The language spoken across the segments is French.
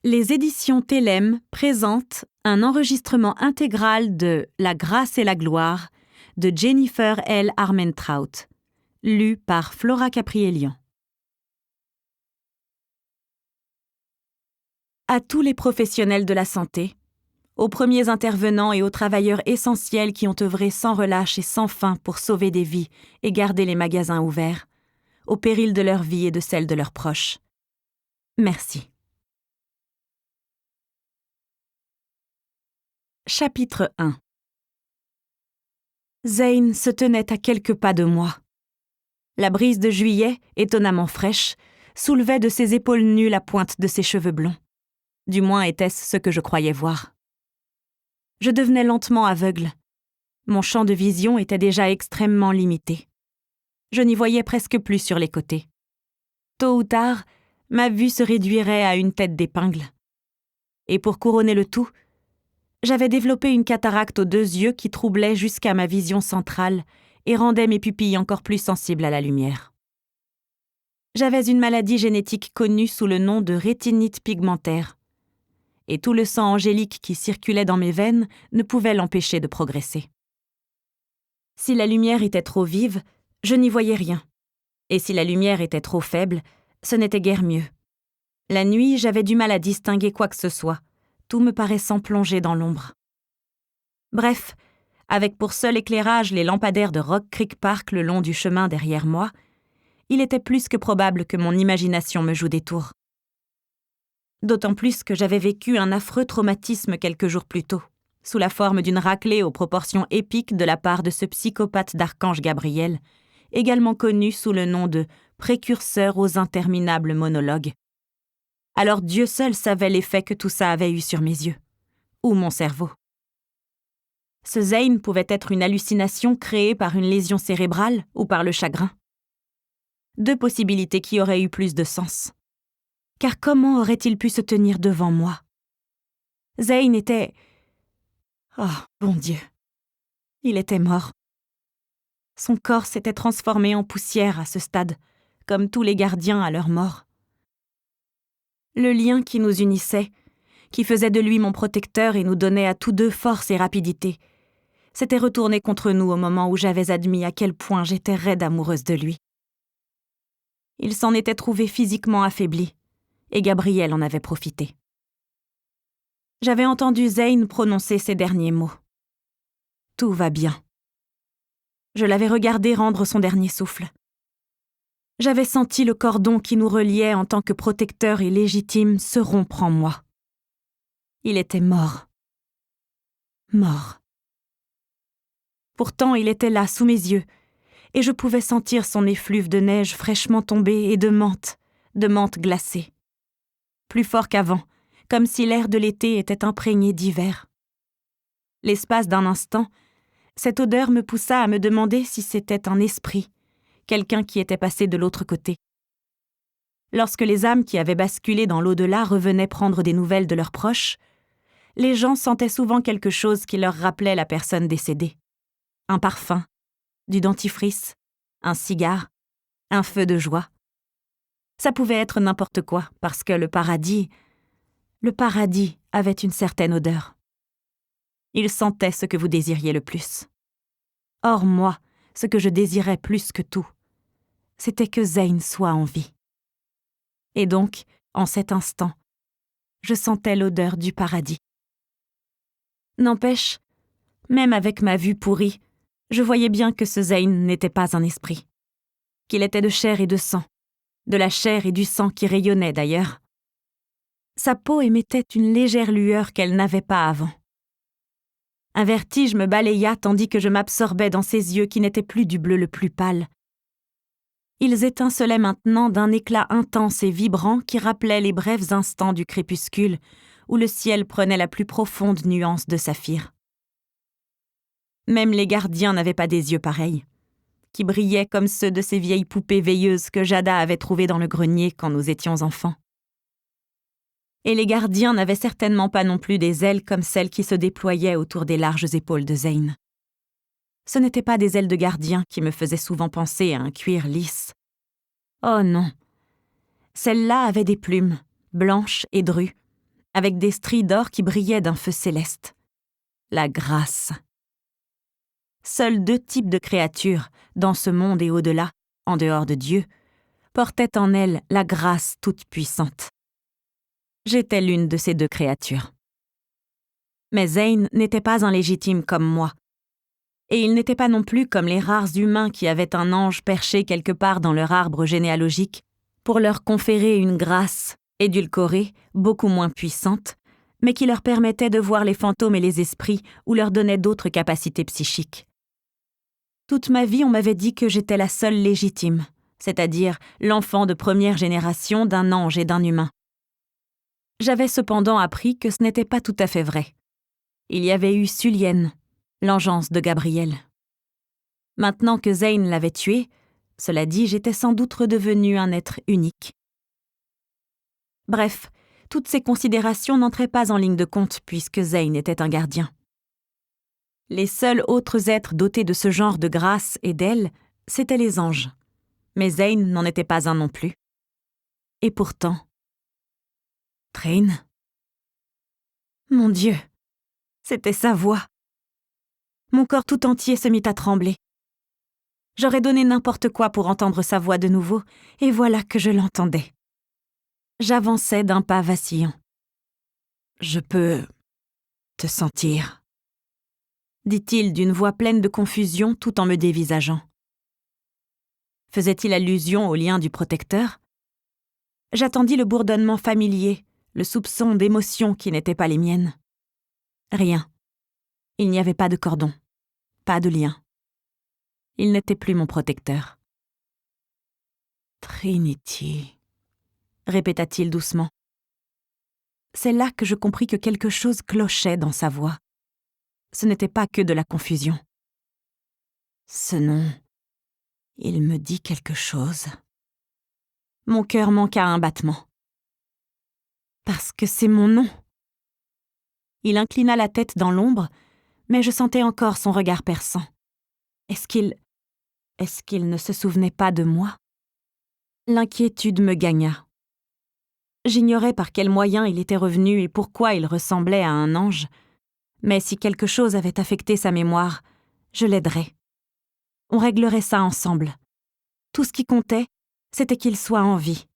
Les éditions Télème présentent un enregistrement intégral de La grâce et la gloire de Jennifer L. Armentrout, lu par Flora Caprielian. À tous les professionnels de la santé, aux premiers intervenants et aux travailleurs essentiels qui ont œuvré sans relâche et sans fin pour sauver des vies et garder les magasins ouverts, au péril de leur vie et de celle de leurs proches. Merci. Chapitre 1. Zane se tenait à quelques pas de moi. La brise de juillet, étonnamment fraîche, soulevait de ses épaules nues la pointe de ses cheveux blonds. Du moins était-ce ce que je croyais voir. Je devenais lentement aveugle. Mon champ de vision était déjà extrêmement limité. Je n'y voyais presque plus sur les côtés. Tôt ou tard, ma vue se réduirait à une tête d'épingle. Et pour couronner le tout, j'avais développé une cataracte aux 2 yeux qui troublait jusqu'à ma vision centrale et rendait mes pupilles encore plus sensibles à la lumière. J'avais une maladie génétique connue sous le nom de rétinite pigmentaire, et tout le sang angélique qui circulait dans mes veines ne pouvait l'empêcher de progresser. Si la lumière était trop vive, je n'y voyais rien, et si la lumière était trop faible, ce n'était guère mieux. La nuit, j'avais du mal à distinguer quoi que ce soit, tout me paraissant plongé dans l'ombre. Bref, avec pour seul éclairage les lampadaires de Rock Creek Park le long du chemin derrière moi, il était plus que probable que mon imagination me joue des tours. D'autant plus que j'avais vécu un affreux traumatisme quelques jours plus tôt, sous la forme d'une raclée aux proportions épiques de la part de ce psychopathe d'Archange Gabriel, également connu sous le nom de précurseur aux interminables monologues. Alors Dieu seul savait l'effet que tout ça avait eu sur mes yeux, ou mon cerveau. Ce Zane pouvait être une hallucination créée par une lésion cérébrale ou par le chagrin. 2 possibilités qui auraient eu plus de sens. Car comment aurait-il pu se tenir devant moi? Zane était... Oh, bon Dieu. Il était mort. Son corps s'était transformé en poussière à ce stade, comme tous les gardiens à leur mort. Le lien qui nous unissait, qui faisait de lui mon protecteur et nous donnait à tous 2 force et rapidité, s'était retourné contre nous au moment où j'avais admis à quel point j'étais raide amoureuse de lui. Il s'en était trouvé physiquement affaibli, et Gabriel en avait profité. J'avais entendu Zane prononcer ces derniers mots. Tout va bien. Je l'avais regardé rendre son dernier souffle. J'avais senti le cordon qui nous reliait en tant que protecteur et légitime se rompre en moi. Il était mort. Mort. Pourtant, il était là, sous mes yeux, et je pouvais sentir son effluve de neige fraîchement tombée et de menthe glacée. Plus fort qu'avant, comme si l'air de l'été était imprégné d'hiver. L'espace d'un instant, cette odeur me poussa à me demander si c'était un esprit, quelqu'un qui était passé de l'autre côté. Lorsque les âmes qui avaient basculé dans l'au-delà revenaient prendre des nouvelles de leurs proches, les gens sentaient souvent quelque chose qui leur rappelait la personne décédée. Un parfum, du dentifrice, un cigare, un feu de joie. Ça pouvait être n'importe quoi, parce que le paradis avait une certaine odeur. Il sentait ce que vous désiriez le plus. Or moi, ce que je désirais plus que tout, c'était que Zane soit en vie. Et donc, en cet instant, je sentais l'odeur du paradis. N'empêche, même avec ma vue pourrie, je voyais bien que ce Zane n'était pas un esprit, qu'il était de chair et de sang, de la chair et du sang qui rayonnaient d'ailleurs. Sa peau émettait une légère lueur qu'elle n'avait pas avant. Un vertige me balaya tandis que je m'absorbais dans ses yeux qui n'étaient plus du bleu le plus pâle. Ils étincelaient maintenant d'un éclat intense et vibrant qui rappelait les brefs instants du crépuscule où le ciel prenait la plus profonde nuance de saphir. Même les gardiens n'avaient pas des yeux pareils, qui brillaient comme ceux de ces vieilles poupées veilleuses que Jada avait trouvées dans le grenier quand nous étions enfants. Et les gardiens n'avaient certainement pas non plus des ailes comme celles qui se déployaient autour des larges épaules de Zane. Ce n'étaient pas des ailes de gardien qui me faisaient souvent penser à un cuir lisse. Oh non. Celles-là avaient des plumes, blanches et drues, avec des stries d'or qui brillaient d'un feu céleste. La grâce. Seuls 2 types de créatures, dans ce monde et au-delà, en dehors de Dieu, portaient en elles la grâce toute-puissante. J'étais l'une de ces 2 créatures. Mais Zane n'était pas un légitime comme moi. Et il n'était pas non plus comme les rares humains qui avaient un ange perché quelque part dans leur arbre généalogique pour leur conférer une grâce édulcorée, beaucoup moins puissante, mais qui leur permettait de voir les fantômes et les esprits ou leur donnait d'autres capacités psychiques. Toute ma vie, on m'avait dit que j'étais la seule légitime, c'est-à-dire l'enfant de première génération d'un ange et d'un humain. J'avais cependant appris que ce n'était pas tout à fait vrai. Il y avait eu Sulienne, l'engeance de Gabriel. Maintenant que Zane l'avait tué, cela dit, j'étais sans doute redevenu un être unique. Bref, toutes ces considérations n'entraient pas en ligne de compte puisque Zane était un gardien. Les seuls autres êtres dotés de ce genre de grâce et d'aile, c'étaient les anges. Mais Zane n'en était pas un non plus. Et pourtant... Thráin. Mon Dieu, c'était sa voix. Mon corps tout entier se mit à trembler. J'aurais donné n'importe quoi pour entendre sa voix de nouveau, et voilà que je l'entendais. J'avançais d'un pas vacillant. « Je peux te sentir », dit-il d'une voix pleine de confusion tout en me dévisageant. Faisait-il allusion au lien du protecteur ? J'attendis le bourdonnement familier, le soupçon d'émotions qui n'étaient pas les miennes. Rien. Il n'y avait pas de cordon, pas de lien. Il n'était plus mon protecteur. « Trinity », répéta-t-il doucement. C'est là que je compris que quelque chose clochait dans sa voix. Ce n'était pas que de la confusion. Ce nom, il me dit quelque chose. Mon cœur manqua un battement. Parce que c'est mon nom. Il inclina la tête dans l'ombre, mais je sentais encore son regard perçant. Est-ce qu'il ne se souvenait pas de moi ? L'inquiétude me gagna. J'ignorais par quel moyen il était revenu et pourquoi il ressemblait à un ange, mais si quelque chose avait affecté sa mémoire, je l'aiderais. On réglerait ça ensemble. Tout ce qui comptait, c'était qu'il soit en vie.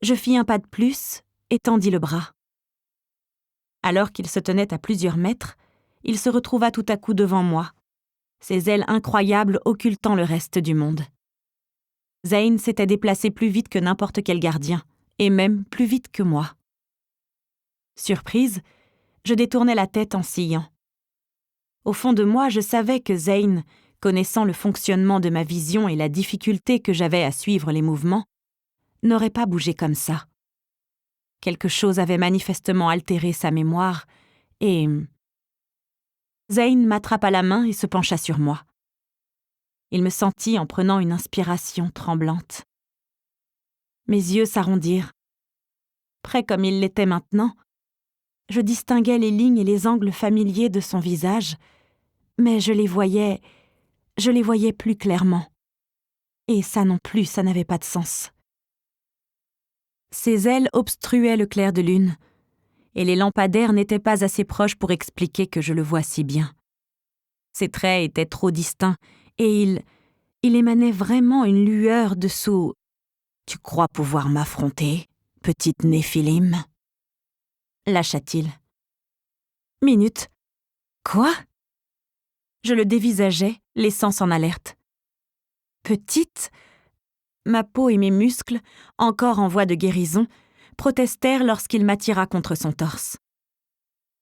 Je fis un pas de plus et tendis le bras. Alors qu'il se tenait à plusieurs mètres, il se retrouva tout à coup devant moi, ses ailes incroyables occultant le reste du monde. Zane s'était déplacé plus vite que n'importe quel gardien, et même plus vite que moi. Surprise, je détournai la tête en sillant. Au fond de moi, je savais que Zane, connaissant le fonctionnement de ma vision et la difficulté que j'avais à suivre les mouvements, n'aurait pas bougé comme ça. Quelque chose avait manifestement altéré sa mémoire, et... Zane m'attrapa la main et se pencha sur moi. Il me sentit en prenant une inspiration tremblante. Mes yeux s'arrondirent. Près comme il l'était maintenant, je distinguais les lignes et les angles familiers de son visage, mais je les voyais plus clairement. Et ça non plus, ça n'avait pas de sens. Ses ailes obstruaient le clair de lune, et les lampadaires n'étaient pas assez proches pour expliquer que je le vois si bien. Ses traits étaient trop distincts, et il émanait vraiment une lueur dessous. « Tu crois pouvoir m'affronter, petite Néphilim ?» lâcha-t-il. « Minute. Quoi ?» Je le dévisageais, laissant son alerte. « Petite ?» Ma peau et mes muscles, encore en voie de guérison, protestèrent lorsqu'il m'attira contre son torse.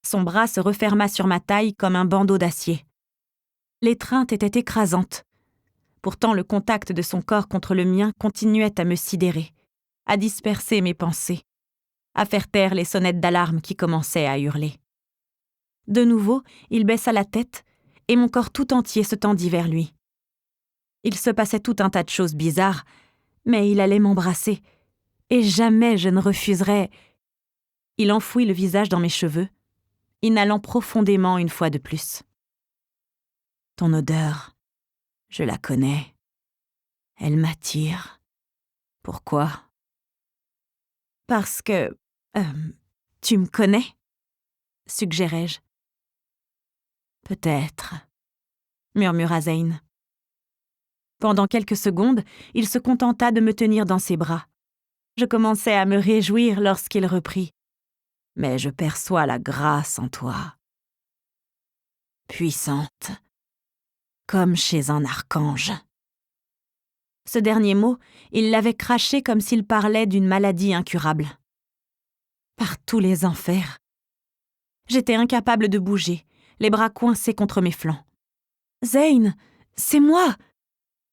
Son bras se referma sur ma taille comme un bandeau d'acier. L'étreinte était écrasante. Pourtant, le contact de son corps contre le mien continuait à me sidérer, à disperser mes pensées, à faire taire les sonnettes d'alarme qui commençaient à hurler. De nouveau, il baissa la tête et mon corps tout entier se tendit vers lui. Il se passait tout un tas de choses bizarres, mais il allait m'embrasser, et jamais je ne refuserais. Il enfouit le visage dans mes cheveux, inhalant profondément une fois de plus. Ton odeur, je la connais. Elle m'attire. Pourquoi ? Parce que... Tu me connais » suggérai-je. « Peut-être » murmura Zane. Pendant quelques secondes, il se contenta de me tenir dans ses bras. Je commençais à me réjouir lorsqu'il reprit. « Mais je perçois la grâce en toi. Puissante, comme chez un archange. » Ce dernier mot, il l'avait craché comme s'il parlait d'une maladie incurable. Par tous les enfers. J'étais incapable de bouger, les bras coincés contre mes flancs. « Zane, c'est moi !»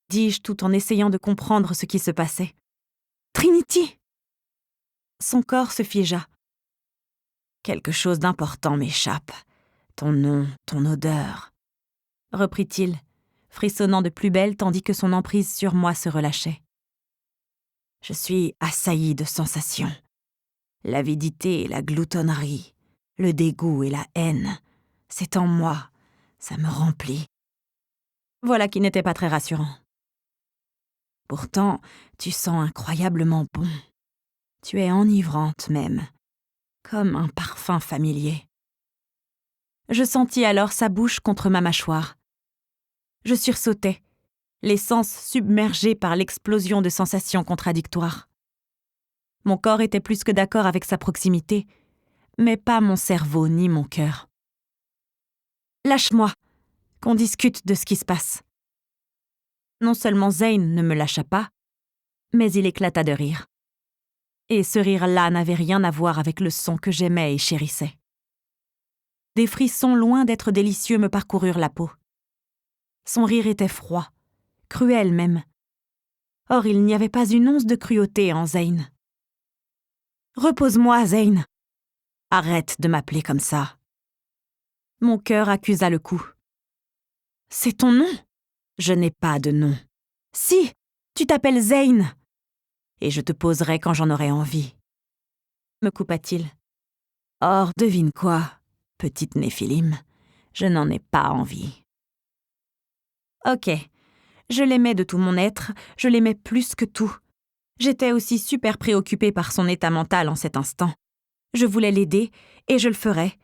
dis-je tout en essayant de comprendre ce qui se passait. « Trinity !» Son corps se figea. « Quelque chose d'important m'échappe. Ton nom, ton odeur, » reprit-il, frissonnant de plus belle tandis que son emprise sur moi se relâchait. Je suis assailli de sensations. L'avidité et la gloutonnerie, le dégoût et la haine, c'est en moi, ça me remplit. Voilà qui n'était pas très rassurant. Pourtant, tu sens incroyablement bon. Tu es enivrante même, comme un parfum familier. Je sentis alors sa bouche contre ma mâchoire. Je sursautais, les sens submergés par l'explosion de sensations contradictoires. Mon corps était plus que d'accord avec sa proximité, mais pas mon cerveau ni mon cœur. « Lâche-moi, qu'on discute de ce qui se passe. » Non seulement Zane ne me lâcha pas, mais il éclata de rire. Et ce rire-là n'avait rien à voir avec le son que j'aimais et chérissais. Des frissons loin d'être délicieux me parcoururent la peau. Son rire était froid, cruel même. Or, il n'y avait pas une once de cruauté en Zane. « Repose-moi, Zane. Arrête de m'appeler comme ça. » Mon cœur accusa le coup. « C'est ton nom ?»« Je n'ai pas de nom. »« Si, tu t'appelles Zane. »« Et je te poserai quand j'en aurai envie. » me coupa-t-il. « Or, devine quoi, petite Néphilim, je n'en ai pas envie. » Ok, je l'aimais de tout mon être, je l'aimais plus que tout. J'étais aussi super préoccupée par son état mental en cet instant. Je voulais l'aider, et je le ferais.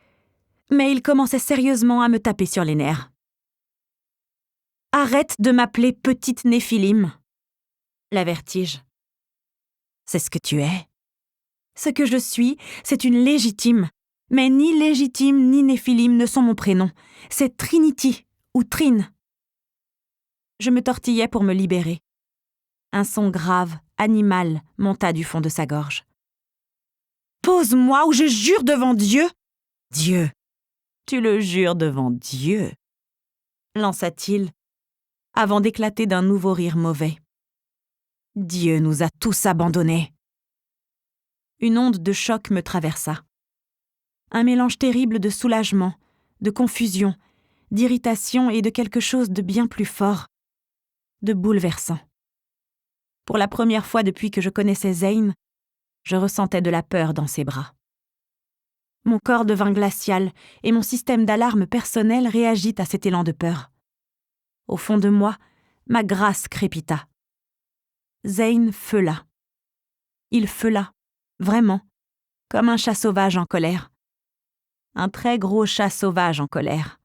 Mais il commençait sérieusement à me taper sur les nerfs. « Arrête de m'appeler petite Néphilim !» l'avertis-je. « C'est ce que tu es. » « Ce que je suis, c'est une légitime. Mais ni légitime ni Néphilim ne sont mon prénom. C'est Trinity ou Trin. » Je me tortillais pour me libérer. Un son grave, animal, monta du fond de sa gorge. « Pose-moi ou je jure devant Dieu !»« Dieu ! Tu le jures devant Dieu !» lança-t-il, avant d'éclater d'un nouveau rire mauvais. « Dieu nous a tous abandonnés. » Une onde de choc me traversa. Un mélange terrible de soulagement, de confusion, d'irritation et de quelque chose de bien plus fort, de bouleversant. Pour la première fois depuis que je connaissais Zane, je ressentais de la peur dans ses bras. Mon corps devint glacial et mon système d'alarme personnel réagit à cet élan de peur. Au fond de moi, ma grâce crépita. Zane feula. Il feula, vraiment, comme un chat sauvage en colère. Un très gros chat sauvage en colère.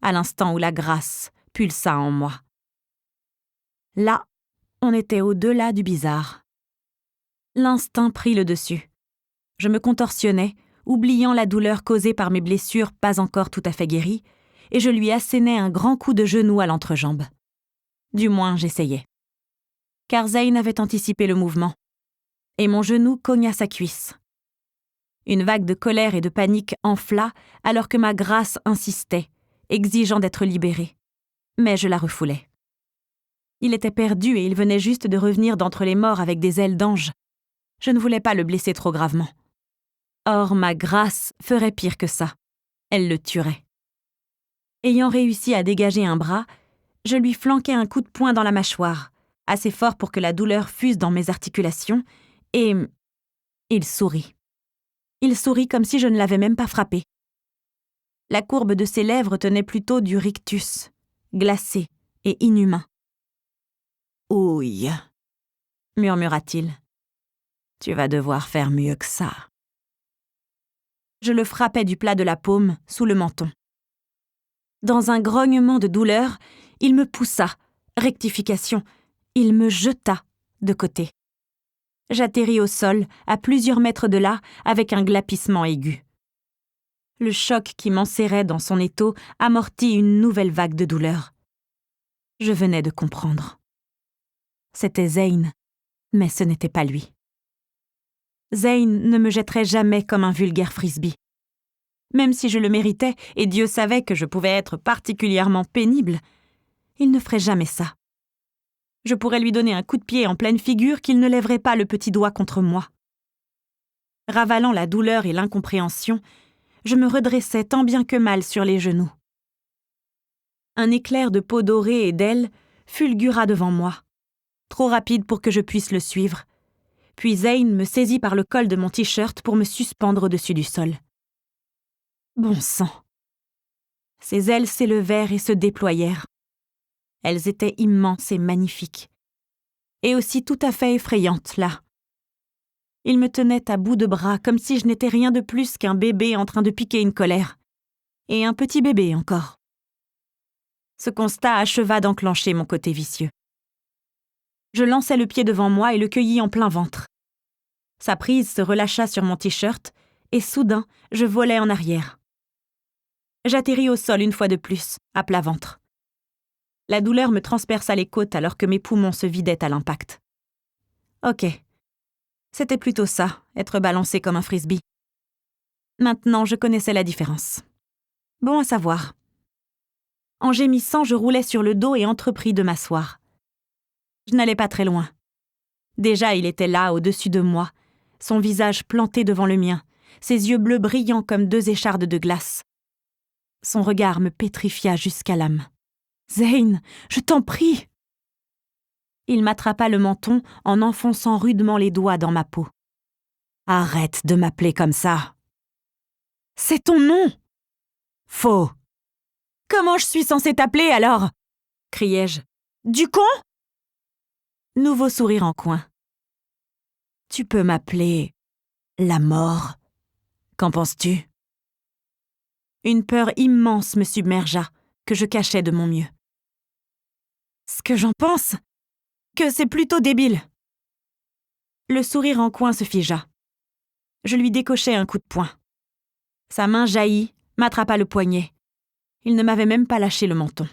À l'instant où la grâce pulsa en moi. Là, on était au-delà du bizarre. L'instinct prit le dessus. Je me contorsionnais, oubliant la douleur causée par mes blessures pas encore tout à fait guéries, et je lui assénais un grand coup de genou à l'entrejambe. Du moins, j'essayais. Car Zane avait anticipé le mouvement, et mon genou cogna sa cuisse. Une vague de colère et de panique enfla alors que ma grâce insistait, exigeant d'être libérée. Mais je la refoulais. Il était perdu et il venait juste de revenir d'entre les morts avec des ailes d'ange. Je ne voulais pas le blesser trop gravement. Or, ma grâce ferait pire que ça. Elle le tuerait. Ayant réussi à dégager un bras, je lui flanquai un coup de poing dans la mâchoire, assez fort pour que la douleur fuse dans mes articulations, et il sourit. Il sourit comme si je ne l'avais même pas frappé. La courbe de ses lèvres tenait plutôt du rictus, glacé et inhumain. « Ouille !» murmura-t-il. « Tu vas devoir faire mieux que ça. » Je le frappais du plat de la paume, sous le menton. Dans un grognement de douleur, il me poussa, rectification, il me jeta de côté. J'atterris au sol, à plusieurs mètres de là, avec un glapissement aigu. Le choc qui m'enserrait dans son étau amortit une nouvelle vague de douleur. Je venais de comprendre. C'était Zane, mais ce n'était pas lui. Zane ne me jetterait jamais comme un vulgaire frisbee. Même si je le méritais, et Dieu savait que je pouvais être particulièrement pénible, il ne ferait jamais ça. Je pourrais lui donner un coup de pied en pleine figure qu'il ne lèverait pas le petit doigt contre moi. Ravalant la douleur et l'incompréhension, je me redressais tant bien que mal sur les genoux. Un éclair de peau dorée et d'ailes fulgura devant moi, trop rapide pour que je puisse le suivre. Puis Zane me saisit par le col de mon t-shirt pour me suspendre au-dessus du sol. Bon sang! Ses ailes s'élevèrent et se déployèrent. Elles étaient immenses et magnifiques. Et aussi tout à fait effrayantes, là. Il me tenait à bout de bras comme si je n'étais rien de plus qu'un bébé en train de piquer une colère. Et un petit bébé encore. Ce constat acheva d'enclencher mon côté vicieux. Je lançai le pied devant moi et le cueillis en plein ventre. Sa prise se relâcha sur mon t-shirt et soudain, je volai en arrière. J'atterris au sol une fois de plus, à plat ventre. La douleur me transperça les côtes alors que mes poumons se vidaient à l'impact. Ok. C'était plutôt ça, être balancé comme un frisbee. Maintenant, je connaissais la différence. Bon à savoir. En gémissant, je roulais sur le dos et entrepris de m'asseoir. Je n'allais pas très loin. Déjà, il était là, au-dessus de moi, son visage planté devant le mien, ses yeux bleus brillants comme deux échardes de glace. Son regard me pétrifia jusqu'à l'âme. « Zane, je t'en prie !» Il m'attrapa le menton en enfonçant rudement les doigts dans ma peau. « Arrête de m'appeler comme ça !»« C'est ton nom !»« Faux !»« Comment je suis censée t'appeler alors ?» criai-je. « Du con ?» Nouveau sourire en coin. « Tu peux m'appeler la mort. Qu'en penses-tu ?» Une peur immense me submergea, que je cachais de mon mieux. Ce que j'en pense, que c'est plutôt débile. Le sourire en coin se figea. Je lui décochai un coup de poing. Sa main jaillit, m'attrapa le poignet. Il ne m'avait même pas lâché le menton.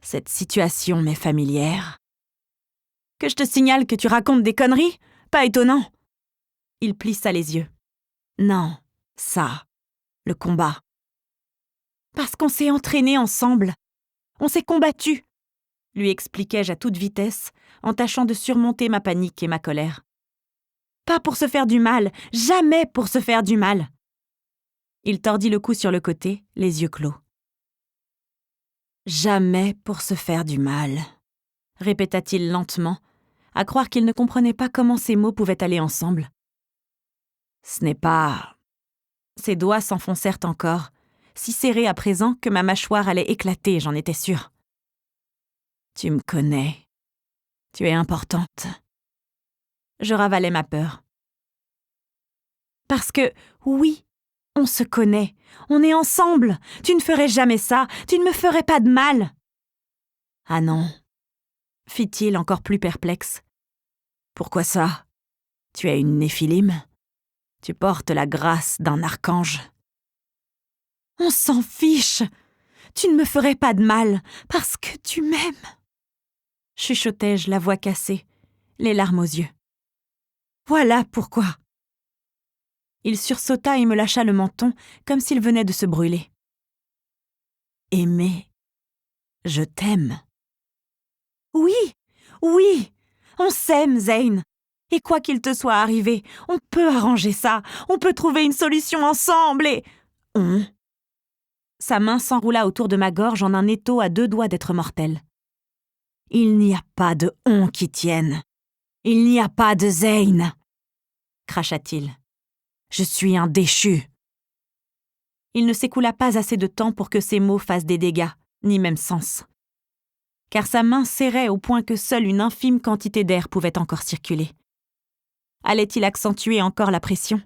Cette situation m'est familière. Que je te signale que tu racontes des conneries ? Pas étonnant. Il plissa les yeux. Non, ça, le combat. Parce qu'on s'est entraînés ensemble. On s'est combattus, lui expliquai-je à toute vitesse, en tâchant de surmonter ma panique et ma colère. Pas pour se faire du mal, jamais pour se faire du mal. Il tordit le cou sur le côté, les yeux clos. Jamais pour se faire du mal, répéta-t-il lentement, à croire qu'il ne comprenait pas comment ces mots pouvaient aller ensemble. Ce n'est pas... Ses doigts s'enfoncèrent encore, si serrés à présent que ma mâchoire allait éclater, j'en étais sûre. Tu me connais. Tu es importante. Je ravalais ma peur. Parce que, oui, on se connaît, on est ensemble. Tu ne ferais jamais ça, tu ne me ferais pas de mal. Ah non, fit-il encore plus perplexe. Pourquoi ça ? Tu es une Néphilim ? Tu portes la grâce d'un archange. On s'en fiche. Tu ne me ferais pas de mal, parce que tu m'aimes. Chuchotai-je, la voix cassée, les larmes aux yeux. Voilà pourquoi. Il sursauta et me lâcha le menton, comme s'il venait de se brûler. Aimer, je t'aime. Oui, oui, on s'aime, Zane. Et quoi qu'il te soit arrivé, on peut arranger ça, on peut trouver une solution ensemble et... On... Sa main s'enroula autour de ma gorge en un étau à 2 doigts d'être mortel. Il n'y a pas de on qui tienne. Il n'y a pas de Zane, cracha-t-il. Je suis un déchu. Il ne s'écoula pas assez de temps pour que ces mots fassent des dégâts, ni même sens. Car sa main serrait au point que seule une infime quantité d'air pouvait encore circuler. Allait-il accentuer encore la pression ?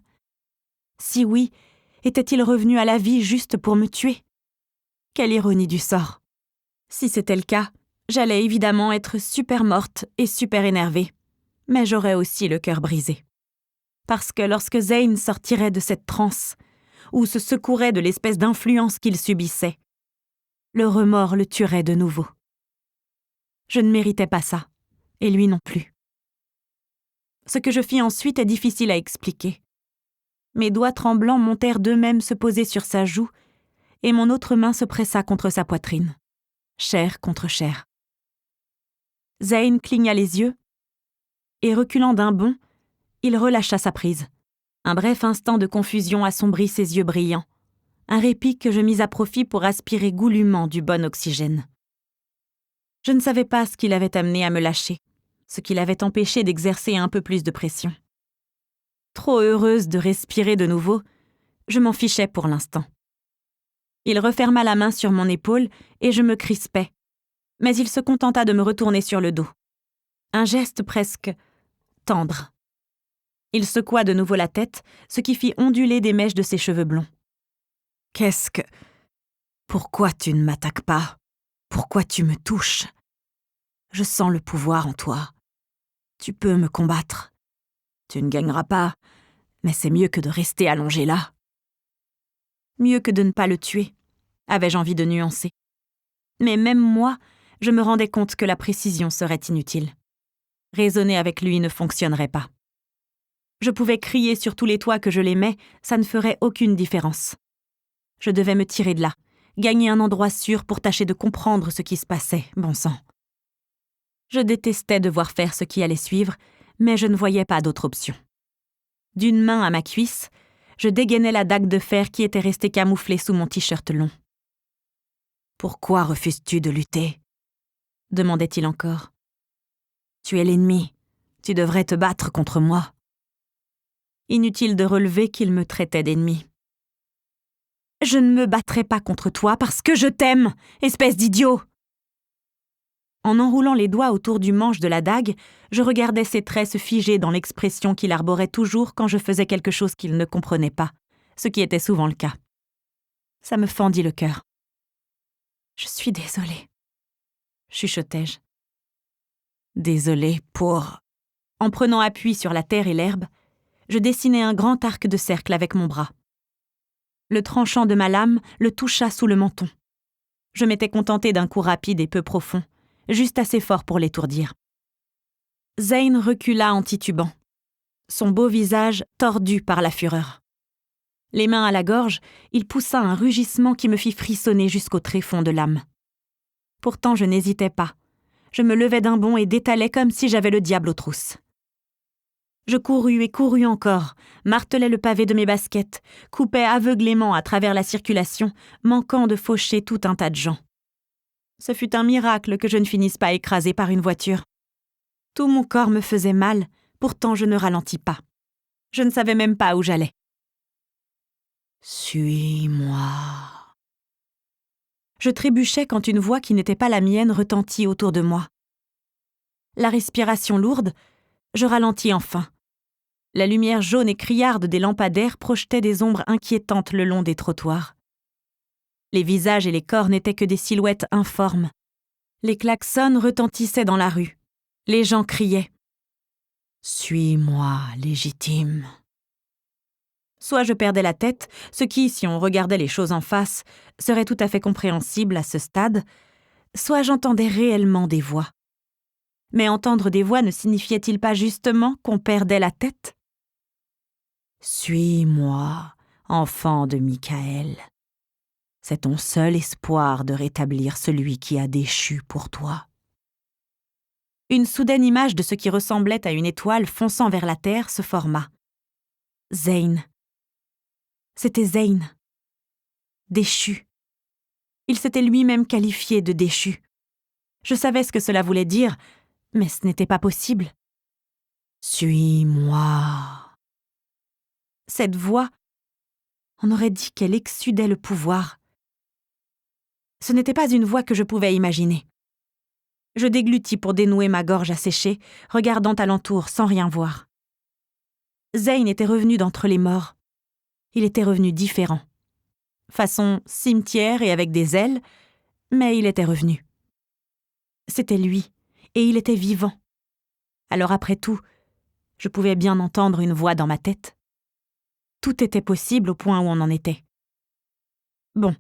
Si oui, était-il revenu à la vie juste pour me tuer? Quelle ironie du sort! Si c'était le cas, j'allais évidemment être super morte et super énervée, mais j'aurais aussi le cœur brisé. Parce que lorsque Zane sortirait de cette transe, ou se secourait de l'espèce d'influence qu'il subissait, le remords le tuerait de nouveau. Je ne méritais pas ça, et lui non plus. Ce que je fis ensuite est difficile à expliquer. Mes doigts tremblants montèrent d'eux-mêmes se poser sur sa joue, et mon autre main se pressa contre sa poitrine, chair contre chair. Zane cligna les yeux, et reculant d'un bond, il relâcha sa prise. Un bref instant de confusion assombrit ses yeux brillants, un répit que je mis à profit pour aspirer goulûment du bon oxygène. Je ne savais pas ce qui l'avait amené à me lâcher, ce qui l'avait empêché d'exercer un peu plus de pression. Trop heureuse de respirer de nouveau, je m'en fichais pour l'instant. Il referma la main sur mon épaule et je me crispais, mais il se contenta de me retourner sur le dos. Un geste presque tendre. Il secoua de nouveau la tête, ce qui fit onduler des mèches de ses cheveux blonds. « Qu'est-ce que... Pourquoi tu ne m'attaques pas? Pourquoi tu me touches? Je sens le pouvoir en toi. Tu peux me combattre. Tu ne gagneras pas, mais c'est mieux que de rester allongé là. » Mieux que de ne pas le tuer, avais-je envie de nuancer. Mais même moi, je me rendais compte que la précision serait inutile. Raisonner avec lui ne fonctionnerait pas. Je pouvais crier sur tous les toits que je l'aimais, ça ne ferait aucune différence. Je devais me tirer de là, gagner un endroit sûr pour tâcher de comprendre ce qui se passait, bon sang. Je détestais devoir faire ce qui allait suivre, mais je ne voyais pas d'autre option. D'une main à ma cuisse, je dégainais la dague de fer qui était restée camouflée sous mon t-shirt long. « Pourquoi refuses-tu de lutter ?» demandait-il encore. « Tu es l'ennemi, tu devrais te battre contre moi. » Inutile de relever qu'il me traitait d'ennemi. « Je ne me battrai pas contre toi parce que je t'aime, espèce d'idiot !» En enroulant les doigts autour du manche de la dague, je regardais ses traits se figer dans l'expression qu'il arborait toujours quand je faisais quelque chose qu'il ne comprenait pas, ce qui était souvent le cas. Ça me fendit le cœur. « Je suis désolée, » chuchotai-je. « Désolée pour... » En prenant appui sur la terre et l'herbe, je dessinai un grand arc de cercle avec mon bras. Le tranchant de ma lame le toucha sous le menton. Je m'étais contentée d'un coup rapide et peu profond, juste assez fort pour l'étourdir. Zane recula en titubant, son beau visage tordu par la fureur. Les mains à la gorge, il poussa un rugissement qui me fit frissonner jusqu'au tréfonds de l'âme. Pourtant, je n'hésitais pas. Je me levai d'un bond et détalai comme si j'avais le diable aux trousses. Je courus et courus encore, martelai le pavé de mes baskets, coupais aveuglément à travers la circulation, manquant de faucher tout un tas de gens. Ce fut un miracle que je ne finisse pas écrasée par une voiture. Tout mon corps me faisait mal, pourtant je ne ralentis pas. Je ne savais même pas où j'allais. « Suis-moi. » Je trébuchais quand une voix qui n'était pas la mienne retentit autour de moi. La respiration lourde, je ralentis enfin. La lumière jaune et criarde des lampadaires projetait des ombres inquiétantes le long des trottoirs. Les visages et les corps n'étaient que des silhouettes informes. Les klaxons retentissaient dans la rue. Les gens criaient. « Suis-moi, légitime. » Soit je perdais la tête, ce qui, si on regardait les choses en face, serait tout à fait compréhensible à ce stade, soit j'entendais réellement des voix. Mais entendre des voix ne signifiait-il pas justement qu'on perdait la tête ? « Suis-moi, enfant de Michael. C'est ton seul espoir de rétablir celui qui a déchu pour toi. » Une soudaine image de ce qui ressemblait à une étoile fonçant vers la terre se forma. Zane. C'était Zane. Déchu. Il s'était lui-même qualifié de déchu. Je savais ce que cela voulait dire, mais ce n'était pas possible. « Suis-moi. » Cette voix, on aurait dit qu'elle exsudait le pouvoir. Ce n'était pas une voix que je pouvais imaginer. Je déglutis pour dénouer ma gorge asséchée, regardant alentour sans rien voir. Zane était revenu d'entre les morts. Il était revenu différent. Façon cimetière et avec des ailes, mais il était revenu. C'était lui, et il était vivant. Alors après tout, je pouvais bien entendre une voix dans ma tête. Tout était possible au point où on en était. Bon,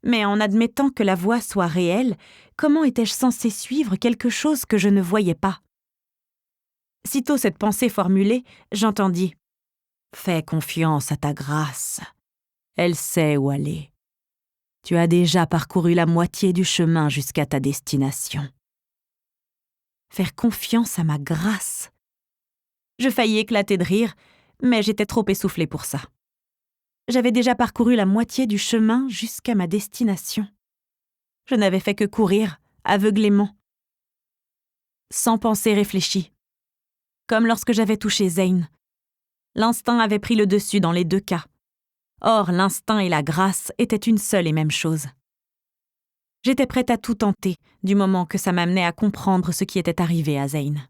mais en admettant que la voix soit réelle, comment étais-je censée suivre quelque chose que je ne voyais pas? Sitôt cette pensée formulée, j'entendis « Fais confiance à ta grâce. Elle sait où aller. Tu as déjà parcouru la moitié du chemin jusqu'à ta destination. » Faire confiance à ma grâce. Je faillis éclater de rire, mais j'étais trop essoufflée pour ça. J'avais déjà parcouru la moitié du chemin jusqu'à ma destination. Je n'avais fait que courir, aveuglément, sans pensée réfléchie. Comme lorsque j'avais touché Zane. L'instinct avait pris le dessus dans les deux cas. Or, l'instinct et la grâce étaient une seule et même chose. J'étais prête à tout tenter, du moment que ça m'amenait à comprendre ce qui était arrivé à Zane.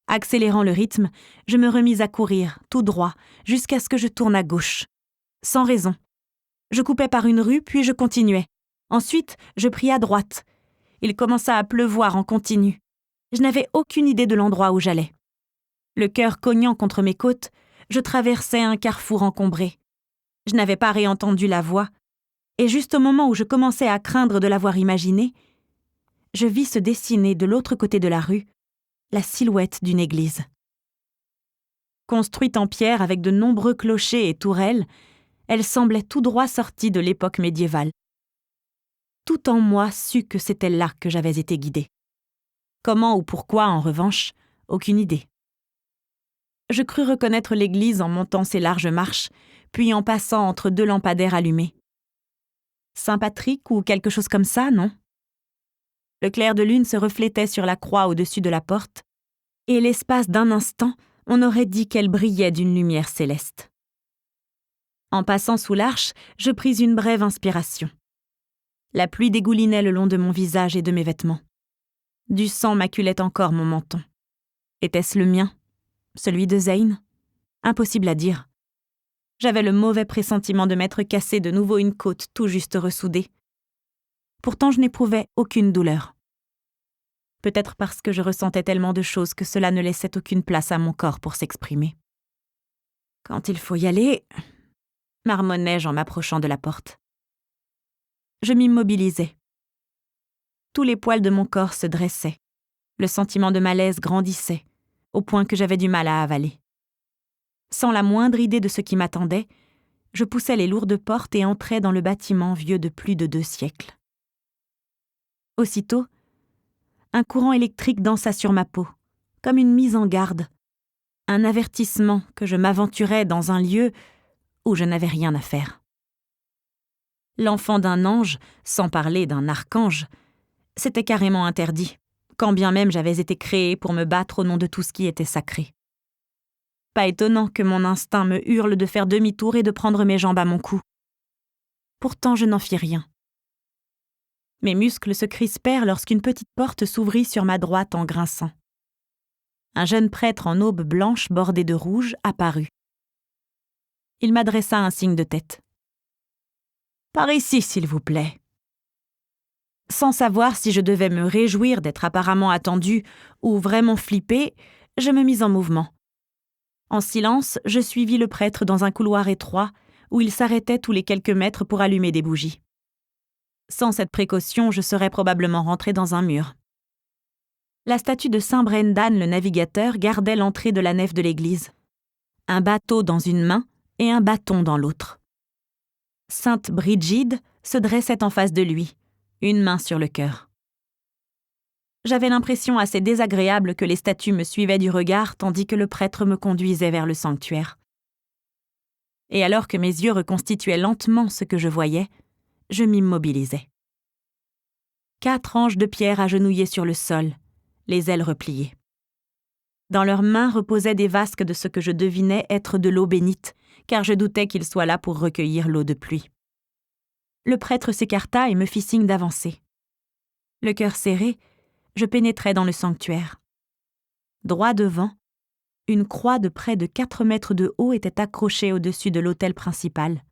Accélérant le rythme, je me remis à courir, tout droit, jusqu'à ce que je tourne à gauche. Sans raison. Je coupais par une rue, puis je continuais. Ensuite, je pris à droite. Il commença à pleuvoir en continu. Je n'avais aucune idée de l'endroit où j'allais. Le cœur cognant contre mes côtes, je traversais un carrefour encombré. Je n'avais pas réentendu la voix, et juste au moment où je commençais à craindre de l'avoir imaginée, je vis se dessiner de l'autre côté de la rue la silhouette d'une église. Construite en pierre avec de nombreux clochers et tourelles, elle semblait tout droit sortie de l'époque médiévale. Tout en moi sut que c'était là que j'avais été guidée. Comment ou pourquoi, en revanche, aucune idée. Je crus reconnaître l'église en montant ses larges marches, puis en passant entre deux lampadaires allumés. Saint-Patrick ou quelque chose comme ça, non? Le clair de lune se reflétait sur la croix au-dessus de la porte, et l'espace d'un instant, on aurait dit qu'elle brillait d'une lumière céleste. En passant sous l'arche, je pris une brève inspiration. La pluie dégoulinait le long de mon visage et de mes vêtements. Du sang maculait encore mon menton. Était-ce le mien? Celui de Zane? Impossible à dire. J'avais le mauvais pressentiment de m'être cassé de nouveau une côte tout juste ressoudée. Pourtant, je n'éprouvais aucune douleur. Peut-être parce que je ressentais tellement de choses que cela ne laissait aucune place à mon corps pour s'exprimer. Quand il faut y aller, marmonnai-je en m'approchant de la porte. Je m'immobilisai. Tous les poils de mon corps se dressaient. Le sentiment de malaise grandissait, au point que j'avais du mal à avaler. Sans la moindre idée de ce qui m'attendait, je poussai les lourdes portes et entrai dans le bâtiment vieux de plus de 2 siècles. Aussitôt, un courant électrique dansa sur ma peau, comme une mise en garde, un avertissement que je m'aventurais dans un lieu où je n'avais rien à faire. L'enfant d'un ange, sans parler d'un archange, c'était carrément interdit, quand bien même j'avais été créée pour me battre au nom de tout ce qui était sacré. Pas étonnant que mon instinct me hurle de faire demi-tour et de prendre mes jambes à mon cou. Pourtant, je n'en fis rien. Mes muscles se crispèrent lorsqu'une petite porte s'ouvrit sur ma droite en grinçant. Un jeune prêtre en aube blanche bordée de rouge apparut. Il m'adressa un signe de tête. « Par ici, s'il vous plaît. » Sans savoir si je devais me réjouir d'être apparemment attendue ou vraiment flippée, je me mis en mouvement. En silence, je suivis le prêtre dans un couloir étroit où il s'arrêtait tous les quelques mètres pour allumer des bougies. Sans cette précaution, je serais probablement rentrée dans un mur. La statue de Saint Brendan le navigateur gardait l'entrée de la nef de l'église. Un bateau dans une main et un bâton dans l'autre. Sainte Brigide se dressait en face de lui, une main sur le cœur. J'avais l'impression assez désagréable que les statues me suivaient du regard tandis que le prêtre me conduisait vers le sanctuaire. Et alors que mes yeux reconstituaient lentement ce que je voyais, je m'immobilisais. 4 anges de pierre agenouillés sur le sol, les ailes repliées. Dans leurs mains reposaient des vasques de ce que je devinais être de l'eau bénite, car je doutais qu'ils soient là pour recueillir l'eau de pluie. Le prêtre s'écarta et me fit signe d'avancer. Le cœur serré, je pénétrai dans le sanctuaire. Droit devant, Une croix de près de 4 mètres de haut était accrochée au-dessus de l'autel principal,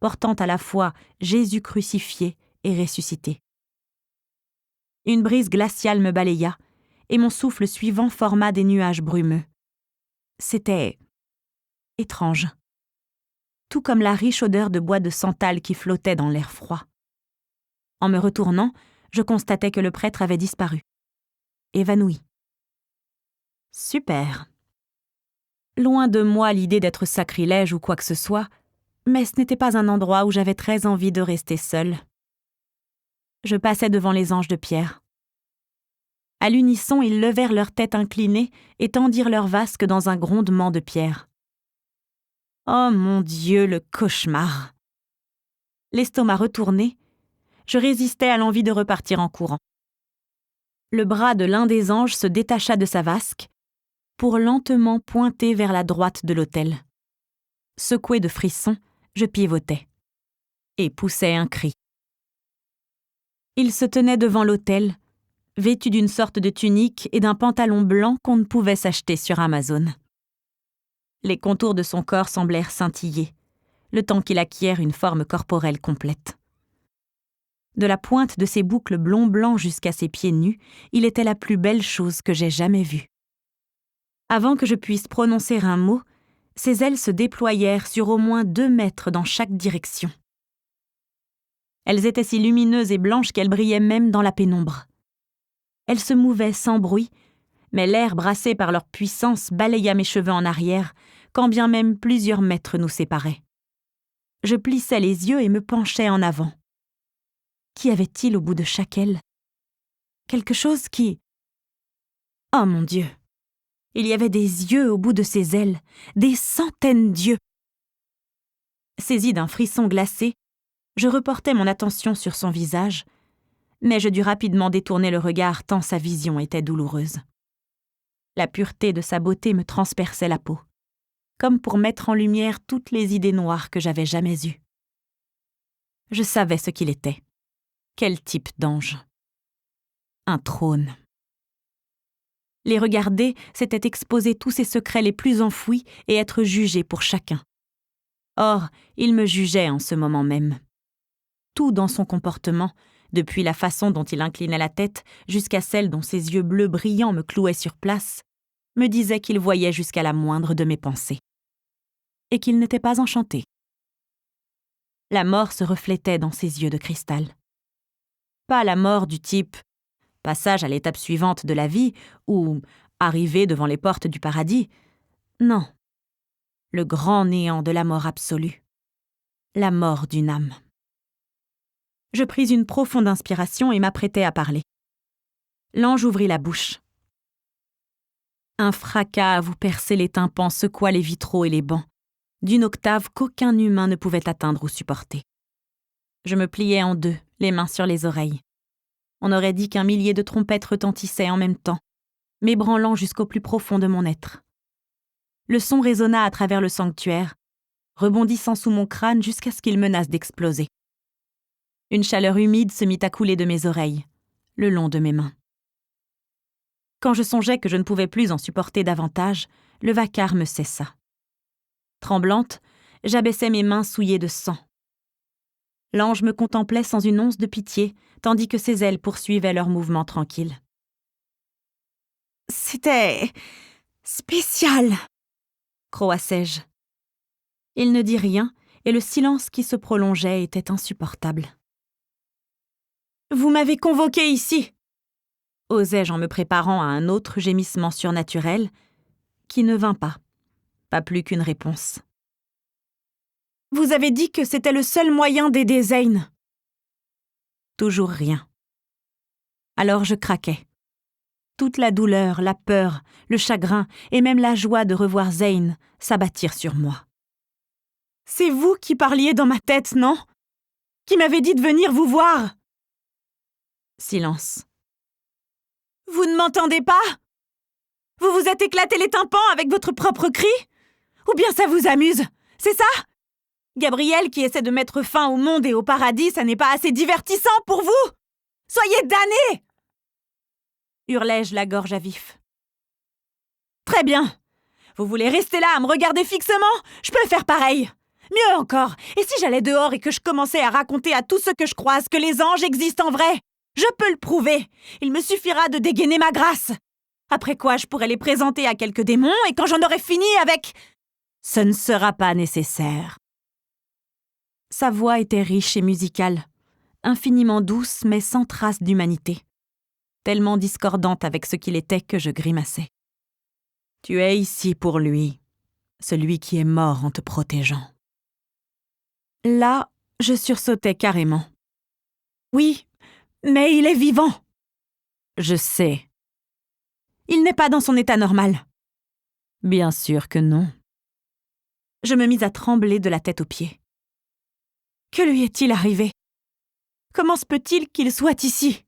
portant à la fois Jésus crucifié et ressuscité. Une brise glaciale me balaya, et mon souffle suivant forma des nuages brumeux. C'était étrange, tout comme la riche odeur de bois de santal qui flottait dans l'air froid. En me retournant, je constatais que le prêtre avait disparu, évanoui. Super. Loin de moi l'idée d'être sacrilège ou quoi que ce soit, mais ce n'était pas un endroit où j'avais très envie de rester seule. Je passais devant les anges de pierre. À l'unisson, ils levèrent leur tête inclinée et tendirent leurs vasques dans un grondement de pierre. Oh mon Dieu, le cauchemar! L'estomac retourné, je résistais à l'envie de repartir en courant. Le bras de l'un des anges se détacha de sa vasque pour lentement pointer vers la droite de l'autel. Secoué de frissons, je pivotais et poussais un cri. Il se tenait devant l'autel, vêtu d'une sorte de tunique et d'un pantalon blanc qu'on ne pouvait s'acheter sur Amazon. Les contours de son corps semblèrent scintiller, le temps qu'il acquiert une forme corporelle complète. De la pointe de ses boucles blond-blanc jusqu'à ses pieds nus, il était la plus belle chose que j'aie jamais vue. Avant que je puisse prononcer un mot, ses ailes se déployèrent sur au moins 2 mètres dans chaque direction. Elles étaient si lumineuses et blanches qu'elles brillaient même dans la pénombre. Elles se mouvaient sans bruit, mais l'air brassé par leur puissance balaya mes cheveux en arrière, quand bien même plusieurs mètres nous séparaient. Je plissais les yeux et me penchais en avant. Qu'y avait-il au bout de chaque aile? Quelque chose qui... Oh mon Dieu! Il y avait des yeux au bout de ces ailes, des centaines d'yeux. Saisi d'un frisson glacé, je reportai mon attention sur son visage, mais je dus rapidement détourner le regard tant sa vision était douloureuse. La pureté de sa beauté me transperçait la peau, comme pour mettre en lumière toutes les idées noires que j'avais jamais eues. Je savais ce qu'il était. Quel type d'ange? Un trône. Les regarder, c'était exposer tous ses secrets les plus enfouis et être jugé pour chacun. Or, il me jugeait en ce moment même. Tout dans son comportement, depuis la façon dont il inclinait la tête jusqu'à celle dont ses yeux bleus brillants me clouaient sur place, me disait qu'il voyait jusqu'à la moindre de mes pensées. Et qu'il n'était pas enchanté. La mort se reflétait dans ses yeux de cristal. Pas la mort du type passage à l'étape suivante de la vie ou arrivée devant les portes du paradis. Non. Le grand néant de la mort absolue. La mort d'une âme. Je pris une profonde inspiration et m'apprêtai à parler. L'ange ouvrit la bouche. Un fracas à vous percer les tympans secoua les vitraux et les bancs, d'une octave qu'aucun humain ne pouvait atteindre ou supporter. Je me pliai en deux, les mains sur les oreilles. On aurait dit qu'un millier de trompettes retentissaient en même temps, m'ébranlant jusqu'au plus profond de mon être. Le son résonna à travers le sanctuaire, rebondissant sous mon crâne jusqu'à ce qu'il menace d'exploser. Une chaleur humide se mit à couler de mes oreilles, le long de mes mains. Quand je songeais que je ne pouvais plus en supporter davantage, le vacarme cessa. Tremblante, j'abaissais mes mains souillées de sang. L'ange me contemplait sans une once de pitié, tandis que ses ailes poursuivaient leur mouvement tranquille. « C'était... spécial !» croassai-je. Il ne dit rien, et le silence qui se prolongeait était insupportable. « Vous m'avez convoqué ici !» osai-je en me préparant à un autre gémissement surnaturel, qui ne vint pas plus qu'une réponse. « Vous avez dit que c'était le seul moyen d'aider Zane. » Toujours rien. Alors je craquai. Toute la douleur, la peur, le chagrin et même la joie de revoir Zane s'abattirent sur moi. « C'est vous qui parliez dans ma tête, non? Qui m'avez dit de venir vous voir ?» Silence. « Vous ne m'entendez pas? Vous vous êtes éclaté les tympans avec votre propre cri? Ou bien ça vous amuse? C'est ça? Gabriel qui essaie de mettre fin au monde et au paradis, ça n'est pas assez divertissant pour vous? Soyez damnés! » hurlai-je la gorge à vif. « Très bien. Vous voulez rester là à me regarder fixement? Je peux faire pareil. Mieux encore, et si j'allais dehors et que je commençais à raconter à tous ceux que je croise que les anges existent en vrai? Je peux le prouver. Il me suffira de dégainer ma grâce. Après quoi, je pourrais les présenter à quelques démons, et quand j'en aurai fini avec... Ce ne sera pas nécessaire. Sa voix était riche et musicale, infiniment douce mais sans trace d'humanité, tellement discordante avec ce qu'il était que je grimaçais. Tu es ici pour lui, celui qui est mort en te protégeant. Là, je sursautais carrément. Oui, mais il est vivant. Je sais. Il n'est pas dans son état normal. Bien sûr que non. Je me mis à trembler de la tête aux pieds. Que lui est-il arrivé? Comment se peut-il qu'il soit ici?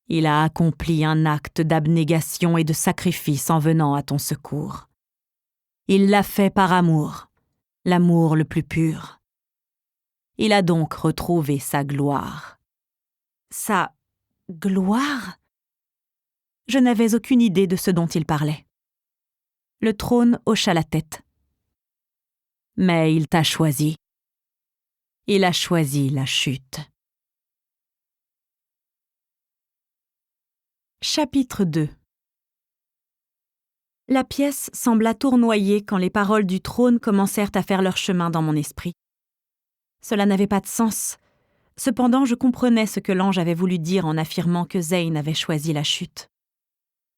Il a accompli un acte d'abnégation et de sacrifice en venant à ton secours. Il l'a fait par amour, l'amour le plus pur. Il a donc retrouvé sa gloire. Sa gloire? Je n'avais aucune idée de ce dont il parlait. Le trône hocha la tête. Mais il t'a choisi. Il a choisi la chute. Chapitre 2. La pièce sembla tournoyer quand les paroles du trône commencèrent à faire leur chemin dans mon esprit. Cela n'avait pas de sens. Cependant, je comprenais ce que l'ange avait voulu dire en affirmant que Zeyn avait choisi la chute.